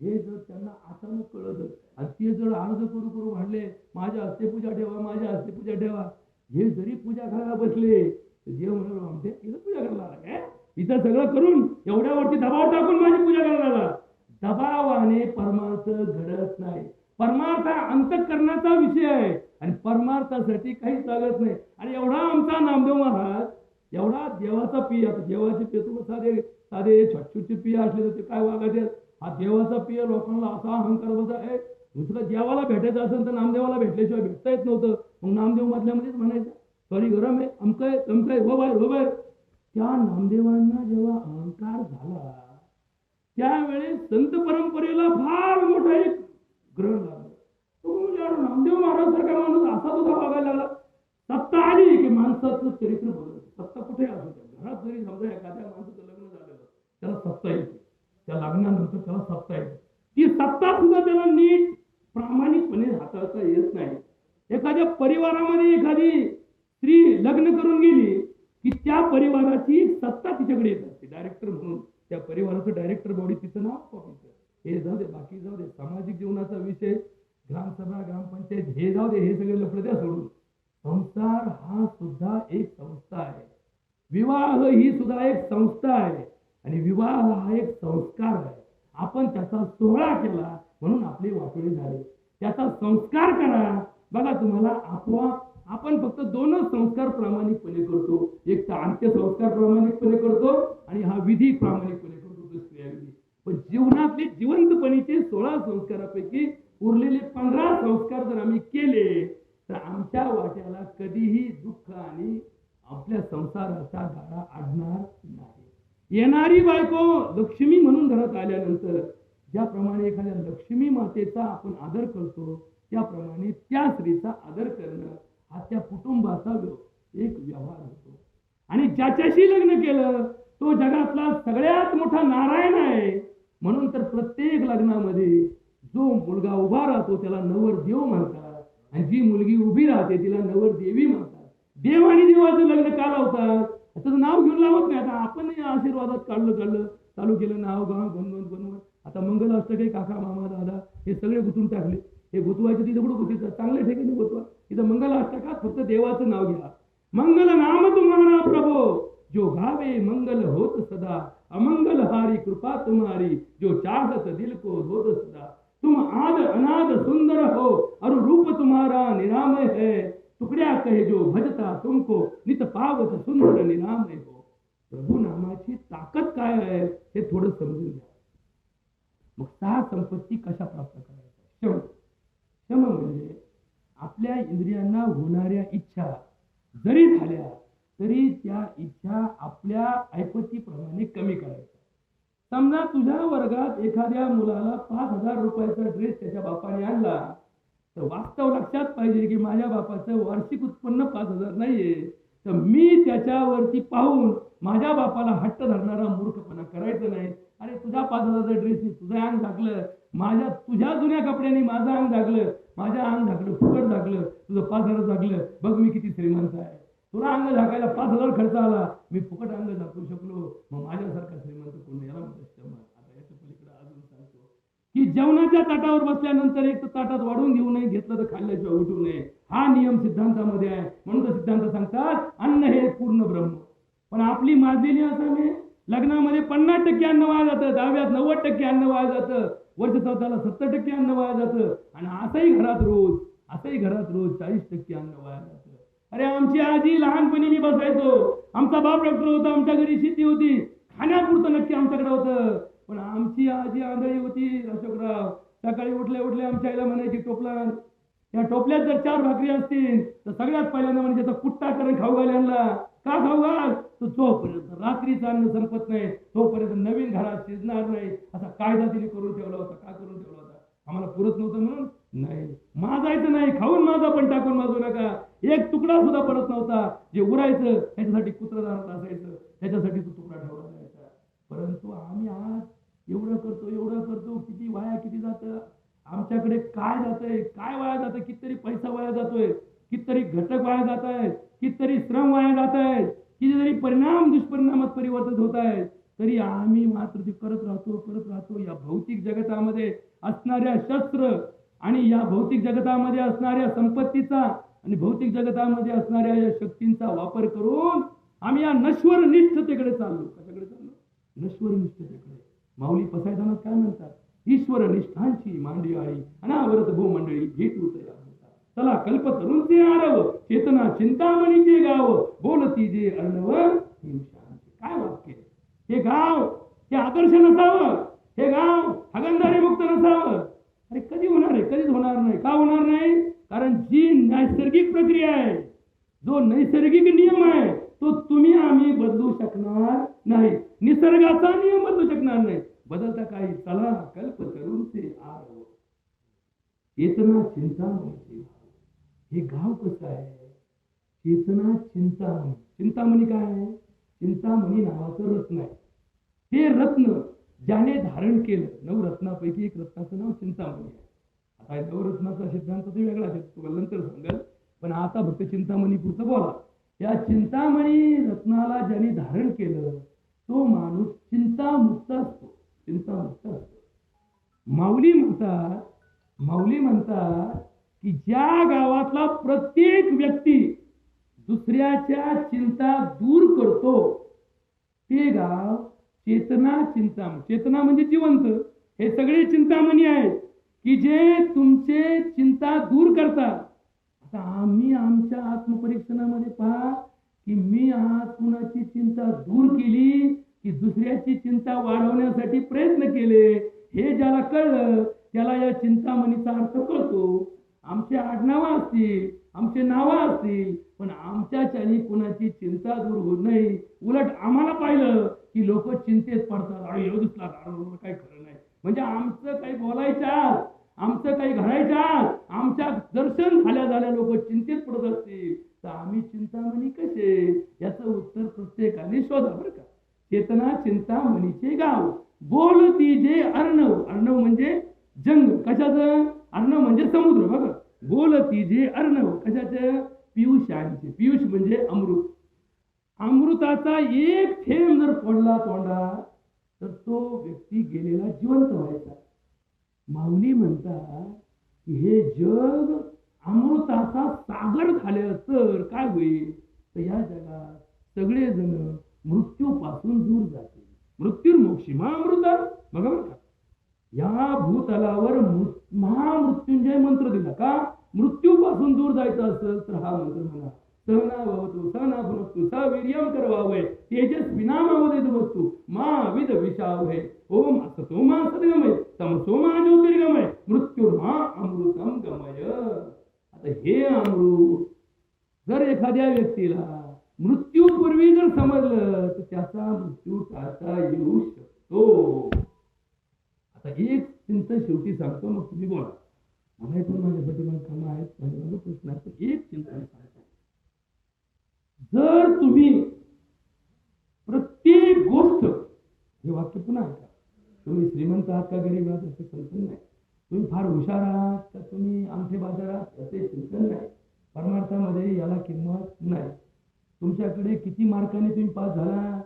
हे जर त्यांना अचानक कळत आणि ते जर अर्ज करू वाढले, माझ्या हस्ते पूजा ठेवा, माझ्या हस्ते पूजा ठेवा, हे जरी पूजा करायला बसले तर देव म्हणाल आमचे इथं पूजा करायला काय, इथं सगळं करून एवढ्यावरती दबाव टाकून माझी पूजा करायला. दबावाने परमार्थ घडत नाही. परमार्थ अंतःकरणाचा विषय आहे आणि परमार्थासाठी काहीच लागत नाही. आणि एवढा आमचा नामदेव महाराज एवढा देवाचा पिय, आता देवाचे पिय तुम्ही साधे छोटछोटे पिय असले तर ते काय वागायचे, हा देवाचा पिय लोकांना असा अहंकार बसा आहे. दुसरं देवाला भेटायचं असेल तर नामदेवाला भेटल्याशिवाय भेटता येत नव्हतं. मग नामदेव मधल्यामध्येच म्हणायचं सॉरी गरम आहे अमकय तमकय हो बाहेर. त्या नामदेवांना जेव्हा अहंकार झाला त्यावेळेस संत परंपरेला फार मोठा एक ग्रहण लागलं. तो म्हणजे नामदेव महाराज सारखा माणूस असा सुद्धा वागायला लागला. सत्ता आली की माणसाचं चरित्र बदललं. सत्ता कुठे असू द्या, घरात जरी समजा एखाद्या माणसाचं लग्न झालं त्याला सत्ता येते, त्या लग्नानंतर त्याला सत्ता येते. ती सत्ता सुद्धा त्याला नीट प्रामाणिकपणे हाताळता येत नाही. एखाद्या परिवारामध्ये एखादी स्त्री लग्न करून गेली की त्या परिवाराची सत्ता तिच्याकडे येत असते. डायरेक्टर म्हणून त्या परिवाराचं डायरेक्टर बॉडी तिचं नाव कॉपीचं. हे जाऊ दे, बाकी जाऊ दे, सामाजिक जीवनाचा विषय, ग्रामसभा ग्रामपंचायत हे जाऊ दे, हे सगळे लफडे द्या सोडून. संसार हा सुद्धा एक संस्था आहे. विवाह ही सुद्धा एक संस्था आहे आणि विवाह हा एक संस्कार आहे. आपण त्याचा सोहळा केला म्हणून आपले वाटोळे झाले. त्याचा संस्कार करा. बघा तुम्हाला आपोआप आपण फक्त 2च संस्कार प्रामाणिकपणे करतो. एक तर अंत्यसंस्कार प्रामाणिकपणे करतो आणि हा विधी प्रामाणिकपणे करतो, तो क्रियाविधी. पण जीवनातले जिवंतपणीचे 16 संस्कारापैकी उरलेले 15 संस्कार जर आम्ही केले तर आमच्या वाट्याला कधीही दुःख आणि आपल्या संसाराचा गाडा अडणार नाही. येणारी बायको लक्ष्मी म्हणून घरात आल्यानंतर ज्याप्रमाणे एखाद्या लक्ष्मी मातेचा आपण आदर करतो त्याप्रमाणे त्या स्त्रीचा आदर करणं हा त्या कुटुंबाचा एक व्यवहार होतो. आणि ज्याच्याशी लग्न केलं तो जगातला सगळ्यात मोठा नारायण आहे. म्हणून तर प्रत्येक लग्नामध्ये जो मुलगा उभा राहतो त्याला नवरदेव म्हणतात आणि जी मुलगी उभी राहते तिला नवरदेवी म्हणतात. देव आणि देवाचं लग्न का लावतात, त्याचं नाव घेऊन लावत नाही. आता आपण आशीर्वादात काढलं चालू केलं नाव गाव बनवून. आता मंगलाष्टक काका मामा दादा हे सगळे गुंतून टाकले. हे गुतवायचं तिथं कुठं गुतीचं चांगल्या ठिकाणी गुतवा. तिथं मंगलाष्टकात फक्त देवाचं नाव घ्या मंगल नाम तुम्हारा प्रभो, जो गावे मंगल होत सदा, अमंगल हारी कृपा तुम्हारी, जो चाहत दिल को होत सदा। तुम आद अनाद सुंदर हो, और रूप तुम्हारा निरामय है, तुकड्या कहे जो भजता तुमको, नित पावत सुंदर निरामय हो। प्रभू नामाची ताकद काय आहे हे थोडं समजून घ्या। मग 6 संपत्ती कशा प्राप्त करायच्या? शम शम म्हणजे आपल्या इंद्रियांना होणाऱ्या इच्छा जरी झाल्या तरी त्या इच्छा आपल्या ऐपतीप्रमाणे कमी करायच्या। समजा तुझ्या वर्गात एखाद्या मुलाला 5,000 रुपयाचा ड्रेस त्याच्या बापाने आणला, तर वास्तव लक्षात पाहिजे की माझ्या बापाचं वार्षिक उत्पन्न 5,000 नाहीये, तर मी त्याच्यावरती पाहून माझ्या बापाला हट्ट धरणारा मूर्खपणा करायचं नाही। अरे तुझ्या 5,000चा ड्रेसनी तुझं अंग झाकलं, तुझ्या जुन्या कपड्यांनी माझं अंग झाकलं, माझं अंग झाकलं, फुकट झाकलं, तुझं 5,000 झाकलं, बघ मी किती श्रीमंत आहे। तुला अंग झाकायला 5,000 खर्च आला, मी फुकट अंग झाकू शकलो, मग माझ्यासारखा श्रीमंत कोण? याला म्हणतात शम। आता याच्या पलीकडे अजून सांगतो की जेवणाच्या ताटावर बसल्यानंतर एक तर ताटात वाढून घेऊ नये, घेतलं तर खाल्ल्याशिवाय उठू नये, हा नियम सिद्धांतामध्ये आहे। म्हणून तर सिद्धांत सांगतात अन्न हे पूर्ण ब्रह्म। पण आपली माजलेली असावे, लग्नामध्ये 50% अन्न वाया जातं, 10व्यात 90% अन्न वाया जातं, वर्ष 14ला 70% अन्न वाया जातं, आणि असंही घरात रोज 40% अन्न वाया जातं। अरे आमची आजी लहानपणी मी बसायचो, आमचा बाप डॉक्टर होता, आमच्या घरी शेती होती, खाण्यापुरतं नक्की आमच्याकडे होतं, पण आमची आजी आंधळी होती अशोकराव। सकाळी उठले आमच्या आईला म्हणायची टोपला, त्या टोपल्यात जर 4 भाकरी असतील तर सगळ्यात पहिल्यांदा म्हणजे त्याचा कुट्टा करून खाऊ घाल यांना। का खाऊ घाल? तो जोपर्यंत रात्रीचं अन्न संपत नाही तोपर्यंत नवीन घरात शिजणार नाही, असा कायदा तिने करून ठेवला होता। का करून ठेवला होता? आम्हाला पुरत नव्हतं म्हणून नाही, माजायचं नाही, खाऊन माझा पण टाकून माजू नका, एक तुकडा सुद्धा पडत नव्हता, जे उरायचं त्याच्यासाठी कुत्रं दारात असायचं, त्याच्यासाठी तो तुकडा ठेवला जायचा। परंतु आम्ही आज एवढं करतो, किती वाया किती जातं, आमच्याकडे काय जातंय, काय वाया जातं, कितीतरी पैसा वाया जातोय, कितीतरी घटक वाया जात आहेत, कितीतरी श्रम वाया जात आहेत, कितीतरी परिणाम दुष्परिणामात परिवर्तित होत आहेत, तरी आम्ही मात्र ते करत राहतो। या भौतिक जगतामध्ये असणाऱ्या शस्त्र आणि या भौतिक जगतामध्ये असणाऱ्या संपत्तीचा आणि भौतिक जगतामध्ये असणाऱ्या या शक्तींचा वापर करून आम्ही या नश्वर निष्ठतेकडे चाललो। कशाकडे चाललो? नश्वर निष्ठतेकडे। माऊली पसायदानात काय म्हणतात? ईश्वर निष्ठांची मांडी आई, अनावरत भूमंडळी भेटू तया होता, चला कल्पतरूंचे आरव, चेतना चिंतामणीचे गाव, बोलती जे अर्णव हिंशांचे। काय वाक्य! हे गाव हे आदर्श नसावं, हे गाव हगंदारी मुक्त नसावं। अरे कधी होणार आहे? कधीच होणार नाही। का होणार नाही? कारण जी नैसर्गिक प्रक्रिया आहे, जो नैसर्गिक नियम आहे, तो तुम्ही आम्ही बदलू शकणार नाही, निसर्गाचा नियम बदलू शकणार नाही। बदलता काही? चला कल्पतरूंचे आरव, चेतना चिंतामणीचे गाव। हे गाव कसं आहे? चेतना चिंतामणी। चिंतामणी काय आहे? चिंतामणी नावाचं रत्न आहे। ते रत्न ज्याने धारण केलं, 9 रत्नापैकी एक रत्नाचं नाव चिंतामणी आहे। आता 9 रत्नाचा सिद्धांत ते वेगळा आहे, तुम्हाला नंतर सांगाल, पण आता फक्त चिंतामणी पुरतं बोला। या चिंतामणी रत्नाला ज्याने धारण केलं तो माणूस चिंतामुक्त असतो, चिंतामुक्त असतो। माऊली म्हणतात की ज्या गावातला प्रत्येक व्यक्ती दुसऱ्याच्या चिंता दूर करतो ते गाव चेतना चिंतामणी। चेतना म्हणजे जिवंत, हे सगळे चिंतामणी आहेत की जे तुमचे चिंता दूर करतात। आता आम्ही आमच्या आत्मपरीक्षणामध्ये पहा की मी आज कुणाची चिंता दूर केली की दुसऱ्याची चिंता वाढवण्यासाठी प्रयत्न केले, हे ज्याला कळलं त्याला या चिंतामणीचा अर्थ कळतो। आमचे आडनावं असतील, आमचे नावं असतील, पण आमच्याच्याने कुणाची चिंता दूर होत नाही। उलट आम्हाला पाहिलं की लोक चिंतेत पडतात, अरे एवढं दिसला काही खरं नाही, म्हणजे आमचं काही बोलायच्या, आमचं काही घडायच्या, आमच्या दर्शन झाल्या लोक चिंतेत पडत असतील तर आम्ही चिंतामणी कसे? याचं उत्तर प्रत्येकाने शोधा बरं का। चेतना चिंतामणीचे गाव, बोलती जे अर्णव। अर्णव म्हणजे जंग, कशाचं? अर्णव म्हणजे समुद्र बघा। बोलती जे अर्णव, कशाचे? पियुषांचे। पियुष म्हणजे अमृत। अमृताचा एक थेंब जर पडला तोंडात तर तो व्यक्ती गेलेला जिवंत व्हायचा। माऊली म्हणतात की हे जग अमृताचा सागर झालं तर काय होईल? तर या जगात सगळेजण मृत्यूपासून दूर जातील. मृत्युर्मोक्षी महामृता. बघा बरं का, या भूतलावर महामृत्युंजय मंत्र दिला का? मृत्यूपासून दूर जायचं असेल तर हा मंत्र म्हणा. सहना भवतु सहना भुनक्तु सवीर्यं करवावय तेजस्विनामावदेत वस्तु मा विद विषावय ओम असतो मा सद्गमय तमसो मा ज्योतिर्गमय मृत्युर्मा अमृतम गमय. आता हे अमृत जर एखाद्या व्यक्तीला मृत्यूपूर्वी जर समजलं तर त्याचा मृत्यू टाळता येऊ शकतो. आता एक चिंतन शेवटी सांगतो, मग तुम्ही बोला. मला पण माझ्यासाठी मला कामं आहेत, माझा प्रश्न आहे, पण एक चिंतन सांगतो. जर तुम्ही प्रत्येक गोष्ट, हे वाक्य पुन्हा ऐका, तुम्ही श्रीमंत आहात का गरीब आहात याचं चिंतन नाही, तुम्ही फार हुशार आहात का तुम्ही आमचे बाजार आहात याचे चिंतन नाही, परमार्थामध्ये याला किंमत नाही. तुमच्याकडे किती मार्काने तुम्ही पास झाला,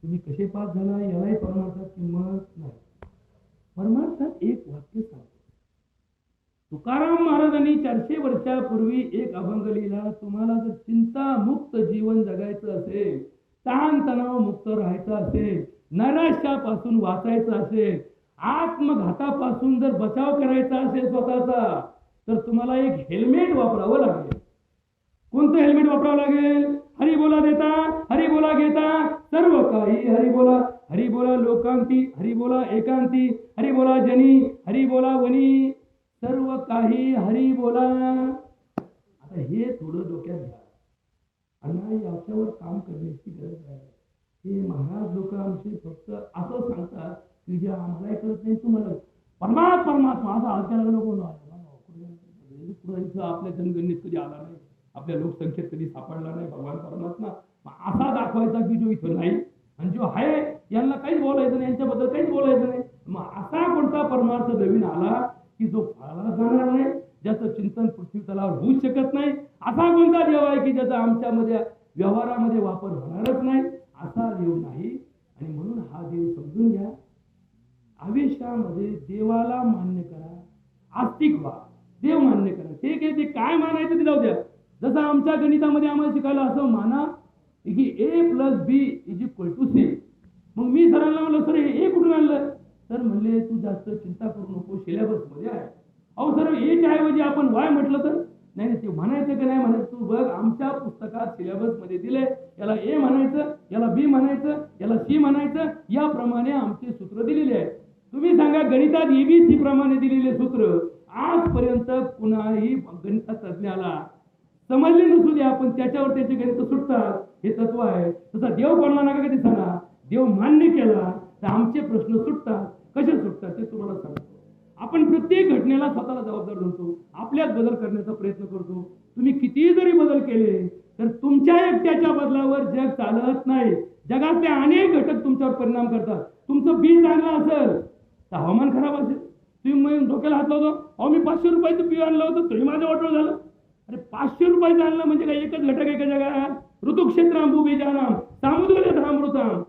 तुम्ही कसे पास झाला यालाही परमार्थात किंमत नाही. परमार्थात एक वाक्य सांगतो. तुकाराम महाराजांनी 400 वर्षापूर्वी एक अभंग लिहिला. तुम्हाला जर चिंता मुक्त जीवन जगायचं असेल, ताण तणाव मुक्त राहायचं असेल, नैराश्यापासून वाचायचं असेल, आत्मघातापासून जर बचाव करायचा असेल स्वतःचा, तर तुम्हाला एक हेल्मेट वापरावं लागेल. कोणतं हेल्मेट वापरावं लागेल? हरी बोला देता, हरी बोला घेता, सर्व काही हरी बोला. हरी बोला लोकांती, हरी बोला एकांती, हरी बोला जनी, हरी बोला वनी, सर्व काही हरी बोला. आता हे थोडं डोक्यात घ्या आणि याच्यावर काम करण्याची गरज आहे. हे महाराज लोक आमचे फक्त असं सांगतात की जे आम्हाला कळत नाही तुम्हाला परमात्मा असा हलक्या लागलं नको. आपल्या जनगणनेत कधी आला नाही, आपल्या लोकसंख्येत कधी सापडला नाही भगवान परमात्मा. असा दाखवायचा की जो इथं नाही आणि जो आहे यांना काहीच बोलायचं नाही, यांच्याबद्दल काहीच बोलायचं नाही. मग असा कोणता परमार्थ नवीन आला की जो फळाला जाणार नाही, ज्याचं चिंतन पृथ्वी तलावर होऊ शकत नाही? असा कोणता देव आहे की ज्याचा आमच्यामध्ये व्यवहारामध्ये वापर होणारच नाही? असा देव नाही. आणि म्हणून हा देव समजून घ्या. आयुष्यामध्ये देवाला मान्य करा, आस्तिक व्हा, देव मान्य करा. ठीक आहे, ते काय मानायचं ते जाऊ द्या. जसं आमच्या गणितामध्ये आम्हाला शिकायला असं माना की A+B=C. मग मी सरांना म्हणलं सर हे कुठून आणलं? सर म्हणले तू जास्त चिंता करू नको, सिलेबस मध्ये आहे. अहो सर एच्या ऐवजी आपण वाय म्हटलं तर नाही, ते म्हणायचं की नाही म्हणायचं तू बघ. आमच्या पुस्तकात सिलेबस मध्ये दिले, याला ए म्हणायचं, याला बी म्हणायचं, याला सी म्हणायचं, याप्रमाणे आमचे सूत्र दिलेले आहे. तुम्ही सांगा गणितात ABC प्रमाणे दिलेले सूत्र आजपर्यंत कुणाही गणित तज्ञाला समजले नसू द्या, पण त्याच्यावर त्याचे गणित सुटतात. हे तत्व आहे. तसा देव कोणाला नका कधी सांगा. देव मान्य केला तर आमचे प्रश्न सुटतात. कसे सुटतात ते तुम्हाला सांगतो. आपण प्रत्येक घटनेला स्वतःला जबाबदार धरतो, आपल्यात बदल करण्याचा प्रयत्न करतो. तुम्ही कितीही जरी बदल केले तर तुमच्या एकट्याच्या बदलावर जग चालत नाही. जगातले अनेक घटक तुमच्यावर परिणाम करतात. तुमचं बी चांगलं असेल तर हवामान खराब असेल. तुम्ही डोक्याला हात लावतो, अहो मी 500 रुपयाचं बी आणलं होतं तरी माझं वाटोळ झालं. अरे 500 रुपयाचं आणलं म्हणजे काय एकच घटक आहे का जगात? ऋतुक्षेत्राम भूबीजानाम सामुद्रमृताम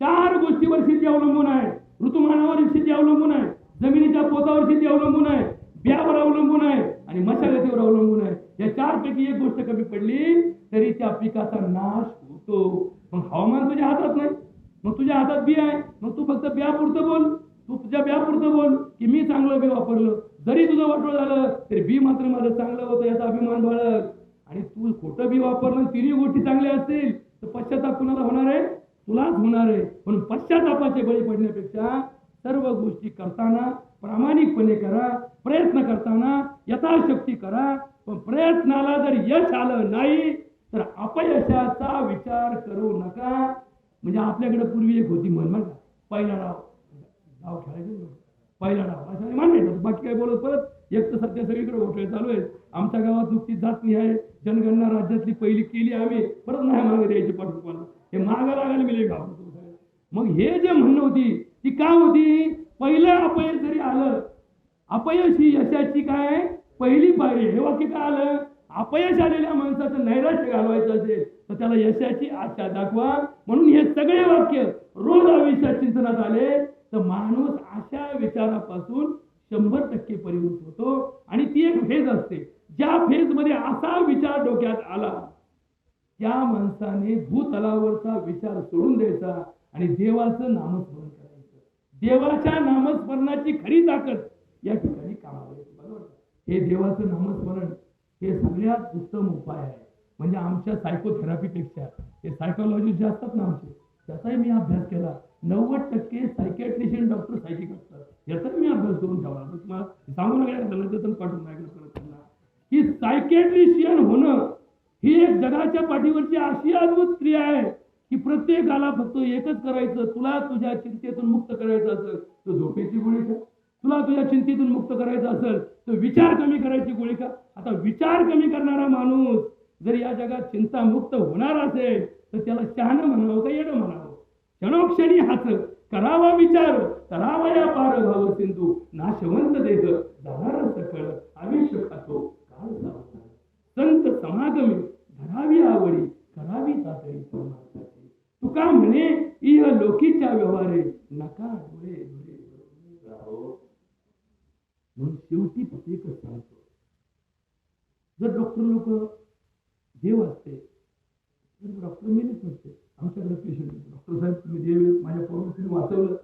4 गोष्टीवर शेती अवलंबून आहे. ऋतुमानावर शेती अवलंबून आहे, जमिनीच्या पोतावर शेती अवलंबून आहे, बियावर अवलंबून आहे आणि मशागतीवर अवलंबून आहे. या 4 पैकी एक गोष्ट कमी पडली तरी त्या पिकाचा नाश होतो. मग हवामान तुझ्या हातात नाही, मग तुझ्या हातात बी आहे, मग तू फक्त बियापुरतं बोल. तू तुझ्या बियापुरतं बोल की मी चांगलं बी वापरलं, जरी तुझं वाटोळ झालं तरी बी मात्र माझं चांगलं होतं याचा अभिमान बाळग. आणि तू खोटं बी वापरलं, तिन्ही गोष्टी चांगल्या असतील तर पश्चाताप कुणाला होणार आहे? तुलाच होणार आहे. म्हणून पश्चातापाचे बळी पडण्यापेक्षा सर्व गोष्टी करताना प्रामाणिकपणे करा, प्रयत्न करताना यथाशक्ती करा. पण प्रयत्नाला जर यश आलं नाही तर अपयशाचा विचार करू नका. म्हणजे आपल्याकडे पूर्वी एक होती म्हण, पहिला डाव खेळायचं, पहिला डाव असं मानायचं, बाकी काय बोलत. परत एक तर सध्या सगळीकडे घोटाळे चालू आहेत. आमच्या गावात नुकतीच जात आहे, जनगणना राज्यातली पहिली केली आम्ही, परत नाही मागे द्यायची पाठवून. हे मागा लागायला मिळेल घाबरतो. मग हे जे म्हणणं होती ती का होती? पहिलं अपयश जरी आलं, अपयश ही यशाची काय पहिली पायरी. हे वाक्य काय आलं? अपयश आलेल्या माणसाचं नैराश्य घालवायचं असेल तर त्याला यशाची आशा दाखवा. म्हणून हे सगळे वाक्य रोज आयुष्यात चिंतनात आले तर माणूस अशा विचारापासून 100% परिवृत्त होतो. आणि ती एक फेज असते, ज्या फेज मध्ये असा विचार डोक्यात आला त्या माणसाने भूतलावरचा विचार सोडून द्यायचा आणि देवाचं नामस्मरण करायचं. देवाच्या नामस्मरणाची खरी ताकद या ठिकाणी कामाला येते. बरोबर, हे देवाचं नामस्मरण हे सगळ्यात उत्तम उपाय आहे. म्हणजे आमच्या सायकोथेरपीपेक्षा हे सायकोलॉजिस्ट जे असतात ना आमचे, त्याचाही मी अभ्यास केला. 90% सायकॅट्रिशियन डॉक्टर सायकिक असतात, याचाही मी अभ्यास करून ठेवला. तुम्हाला सांगू नका पाठवून की सायकॅट्रिशियन होणं ही एक जगाच्या पाठीवरची अशी अद्भुत क्रिया आहे की प्रत्येकाला फक्त एकच करायचं. तुला तुझ्या चिंतेतून मुक्त करायचं असेल तर झोपेची गोळी खा. तुला तुझ्या चिंतेतून मुक्त करायचं असेल तर विचार कमी करायची गोळी खा. आता विचार कमी करणारा माणूस जर या जगात चिंता मुक्त होणार असेल तर त्याला शहाणं म्हणावं का येणं म्हणावं? क्षणोक्षणी हाच करावा विचार, करावा या पार भाव सिंधू, नाशवंत देह जाणार सकळ आयुष्य खातो काल सावधान. संत समागमे धरावी आवडी, करावी तातडी परमार्थाची. तुका म्हणे इह लोकीच्या व्यवहारे, नका डोळे डोळे राहो. म्हणून शेवटी फक्त एकच सांगतो, जर डॉक्टर लोक देव असते तर डॉक्टर मेलेच नसते. आमच्याकडे पेशंट डॉक्टर साहेब तुम्ही देव, माझ्या पोराला तुम्ही वाचवलं.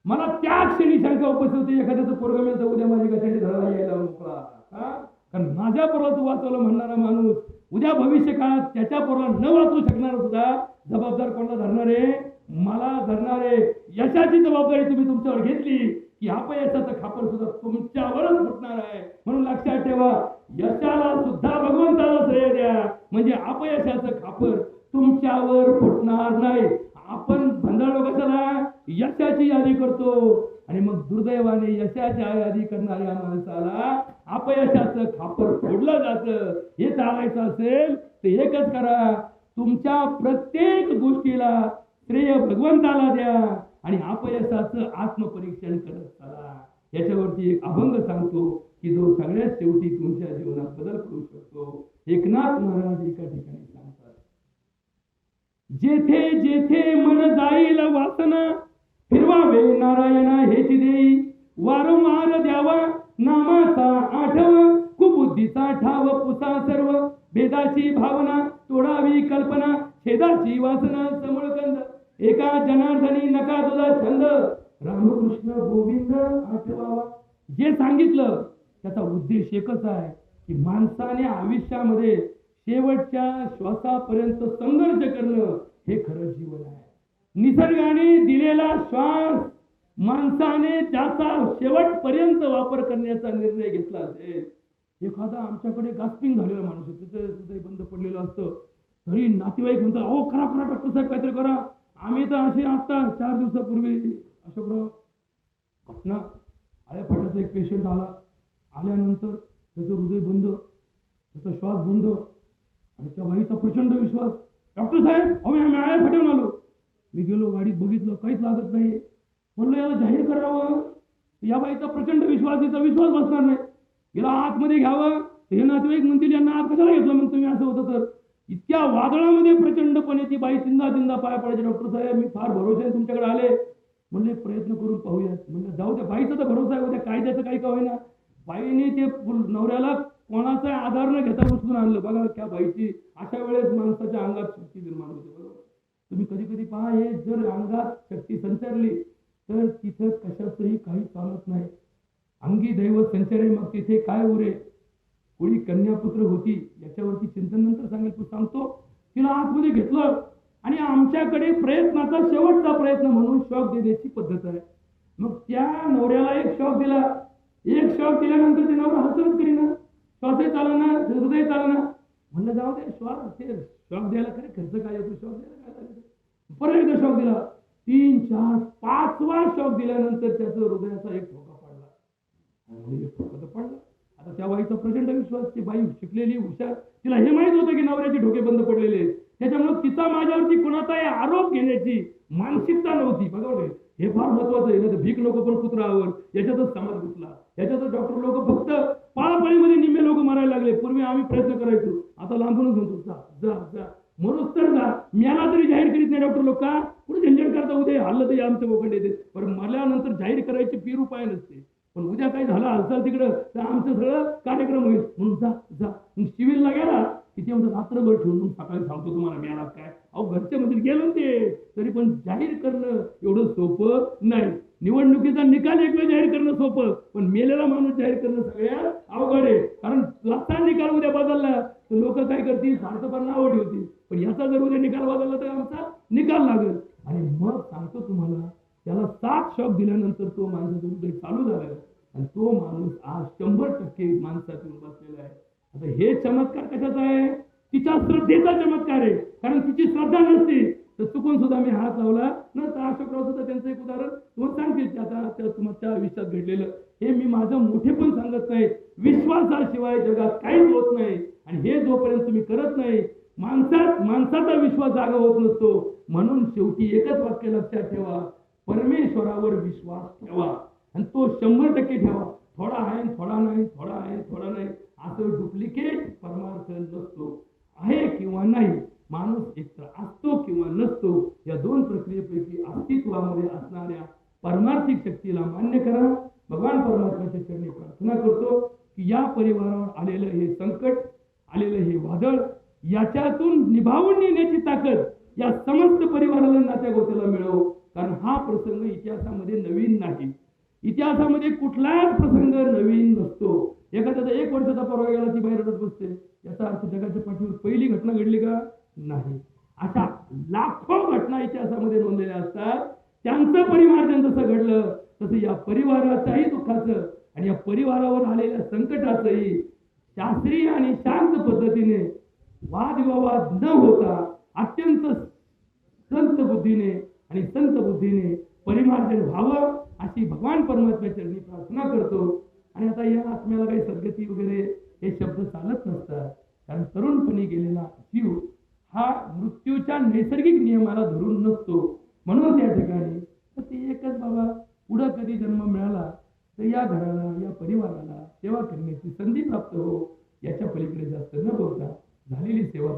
मला त्या क्षणी शंका उपस्थित होती, एखाद्याचं पोरगं मिळतं उद्या माझी कशाने धरायला यायला मोकळा का? कारण माझ्या पोराला तू वाचवलं म्हणणारा माणूस उद्या भविष्य काळात त्याच्या पोराला न वाचवू शकणार सुद्धा जबाबदार कोणाला धरणारे? मला धरणारे. यशाची जबाबदारी तुम्ही तुमच्यावर घेतली की अपयशाचं खापर सुद्धा तुमच्यावरच फुटणार आहे. म्हणून लक्षात ठेवा, यशाला सुद्धा भगवंताला श्रेय द्या, म्हणजे अपयशाचं खापर तुमच्यावर फुटणार नाही. आपण भंडाळलो कशाला? यशाची यादी करतो आणि मग दुर्दैवाने यशाच्या यादी करणाऱ्या माणसाला अपयशाचं खापर फोडलं जातं. हे टाळायचं असेल तर एकच करा, तुमच्या प्रत्येक गोष्टीला श्रेय भगवंताला द्या आणि अपयशाचं आत्मपरीक्षण करत चला. याच्यावरती एक अभंग सांगतो की जो सगळ्यात शेवटी तुमच्या जीवनात बदल करू शकतो. एकनाथ महाराज एका ठिकाणी सांगतात, जेथे जेथे मन जाईल वासना, फिरवावे नारायणा हेची देई, वारंवार द्यावा नामाचा आठव, कुबुद्धीचा ठाव पुसा सर्व, भेदाची भावना तोडावी कल्पना, छेदाची वासना समूळकंद, एका जनार्दनी नका तुझा छंद, रामकृष्ण गोविंद आठवावा. जे सांगितलं त्याचा उद्देश एकच आहे की माणसाने आयुष्यामध्ये शेवटच्या श्वासापर्यंत संघर्ष करणं हे खरं जीवन आहे. निसर्गाने दिलेला श्वास माणसाने त्याचा शेवटपर्यंत वापर करण्याचा निर्णय घेतला असेल. एखादा आमच्याकडे गास्पिंग झालेला माणूस आहे, त्याचं हृदय बंद पडलेलं असतं, तरी नातेवाईक म्हणतात अहो करा करा डॉक्टर साहेब काहीतरी करा. आम्ही तर असे आता 4 दिवसापूर्वी अशोकराव घटना आल्या फाट्याचा एक पेशंट आल्यानंतर त्याचं हृदय बंद, त्याचा श्वास बंद आणि त्या बाईचा प्रचंड विश्वास, डॉक्टर साहेब अहो आम्ही आळ्या फाट्यावर आलो. मी गेलो गाडीत बघितलं काहीच लागत नाही. म्हणलं याला जाहीर करावं, या बाईचा प्रचंड विश्वास, तिचा विश्वास बसणार नाही, याला आतमध्ये घ्यावं. हे नातेवाईक म्हणतील यांना आत कशाला घेतलं मग तुम्ही, असं होतं तर. इतक्या वादळामध्ये प्रचंडपणे ती बाई चिंदा पाया पडायची, डॉक्टर साहेब मी फार भरोशाने तुमच्याकडे आले. म्हणले प्रयत्न करून पाहूयात. म्हणलं जाऊ द्या, बाईचा तर भरोसा आहे, उद्या कायद्याचं काही का होईना. बाईने ते नवऱ्याला कोणाचा आधार न घेता उचलून आणलं. बघा त्या बाईची अशा वेळेस माणसाच्या अंगात शक्ती निर्माण होते. बरोबर, तुम्ही कधी कधी पहा, हे जर अंगात शक्ती संचारली तर तिथं कशाचंही काही चालत नाही. अंगी दैव संचारे, मग तिथे काय उरे. कोणी कन्यापुत्र होती, याच्यावरती चिंतन नंतर सांगतो. तिला आतमध्ये घेतलं आणि आमच्याकडे प्रयत्नाचा शेवटचा प्रयत्न म्हणून शॉक देण्याची पद्धत आहे. मग त्या नवऱ्याला एक शॉक दिला, एक शॉक दिल्यानंतर ते नवरा हसरत करीना, श्वासही चालना, हृदय चालना. म्हणलं जाऊ दे, श्वास ते शॉक द्यायला खरे खर्च काय येतो, शॉक द्यायला काय लागेल. परत एकदा शॉक दिला, 3, 4, 5वा शॉक दिल्यानंतर त्याचं हृदयाचा एक ठोका पडला. एक ठोका तर पडला. आता त्या बाईचा प्रचंड विश्वास, ती बाई शिकलेली हुशार, तिला हे माहित होतं की नवऱ्याचे ठोके बंद पडलेले, त्याच्यामुळे तिचा माझ्यावरती कोणाचाही आरोप घेण्याची मानसिकता नव्हती. बरोबर, हे फार महत्वाचं आहे. भीक नको पण कुत्रावर, याच्यातच समाज गुंतला. याच्यातच डॉक्टर लोक फक्त पाळापाळीमध्ये निम्मे लोक मारायला लागले. पूर्वी आम्ही प्रयत्न करायचो, आता लांबूनच म्हणतो जा जा जा, मरोच तर जा. मला तरी जाहीर करीत नाही डॉक्टर लोक, का पुढे झंझट करता, उद्या हल्लं तरी आमचं बोकंड येते. पण मला नंतर जाहीर करायची 20 रुपये नसते. पण उद्या काही झालं हालचाल तिकडं तर आमचं सगळं कार्यक्रम होईल म्हणून जा जा. मग सिव्हिलला गेला की ते म्हणतात रात्रभर ठेवून मग सकाळी सांगतो तुम्हाला मिळाला काय. अहो घरच्या मध्ये गेलो ना ते, तरी पण जाहीर करणं एवढं सोपं नाही. निवडणुकीचा निकाल एक वेळ जाहीर करणं सोपं, पण मेलेला माणूस जाहीर करणं सगळ्यात अवघड आहे. कारण असा निकाल उद्या बदलला तर लोक काय करतील, स्वार्थपण नावं ठेवतील. पण याचा जर उद्या निकाल बदलला तर आमचा निकाल लागेल. आणि मग सांगतो तुम्हाला, त्याला 7 शॉक दिल्यानंतर तो माणसाचं हृदय चालू झालं आणि तो माणूस आज 100% माणसातून बसलेला आहे. आता हे चमत्कार कशाचा आहे? तिच्या श्रद्धेचा चमत्कार आहे. कारण तिची श्रद्धा नसती तर चुकून सुद्धा मी हात लावला न तर अशोकराव सुद्धा त्यांचं एक उदाहरण तुम्हाला सांगतील की आता तुमच्या आयुष्यात घडलेलं. हे मी माझं मोठेपण सांगत नाही, विश्वासाशिवाय जगात काहीच होत नाही. आणि हे जोपर्यंत तुम्ही करत नाही, माणसाचा विश्वास जागा होत नसतो. म्हणून शेवटी एकच वाक्य लक्षात ठेवा, परमेश्वरावर विश्वास ठेवा आणि तो 100% ठेवा. थोडा आहे थोडा नाही, थोडा आहे थोडा नाही, असं डुप्लिकेट परमार्थ नसतो. आहे किंवा नाही, माणूस एकतर असतो किंवा नसतो. या 2 प्रक्रियेपैकी अस्तित्वामध्ये असणाऱ्या पारमार्थिक शक्तीला मान्य करा. भगवान परमात्म्याच्या चरणी प्रार्थना करतो की या परिवारावर आलेलं हे संकट, आलेलं हे वादळ, याच्यातून निभावून नेण्याची ताकद या समस्त परिवाराला, नात्या गोत्याला मिळव. कारण हा प्रसंग इतिहासामध्ये नवीन नाही. इतिहासामध्ये कुठलाच प्रसंग नवीन नसतो. एखाद्याचा 1 वर्षाचा पोरगा गेला ती बाहेर रडत बसते, याचा अर्थ जगाच्या पाठीवर पहिली घटना घडली का? नाही. अशा लाखो घटना इतिहासामध्ये नोंदलेल्या असतात. त्यांचं परिमार्जन जसं घडलं तसं या परिवाराच्याही दुःखाचं आणि या परिवारावर आलेल्या संकटाचंही शास्त्रीय आणि शांत पद्धतीने, वादविवाद न होता, अत्यंत संत बुद्धीने आणि संत बुद्धीने परिमार्जन व्हावं अशी भगवान परमात्म्याच्या चरणी प्रार्थना करतो. आणि आता या आत्म्याला काही सद्गती वगैरे हे शब्द चालत नसतात. कारण तरुणपणी गेलेला जीव हा मृत्यूच्या नैसर्गिक नियमाला धरून नसतो. म्हणून त्या ठिकाणी तर ते एकच बाबा, पुढं कधी जन्म मिळाला तर या घराला, या परिवाराला सेवा करण्याची संधी प्राप्त हो. याच्या पलीकडे जास्त न बोलता झालेली सेवा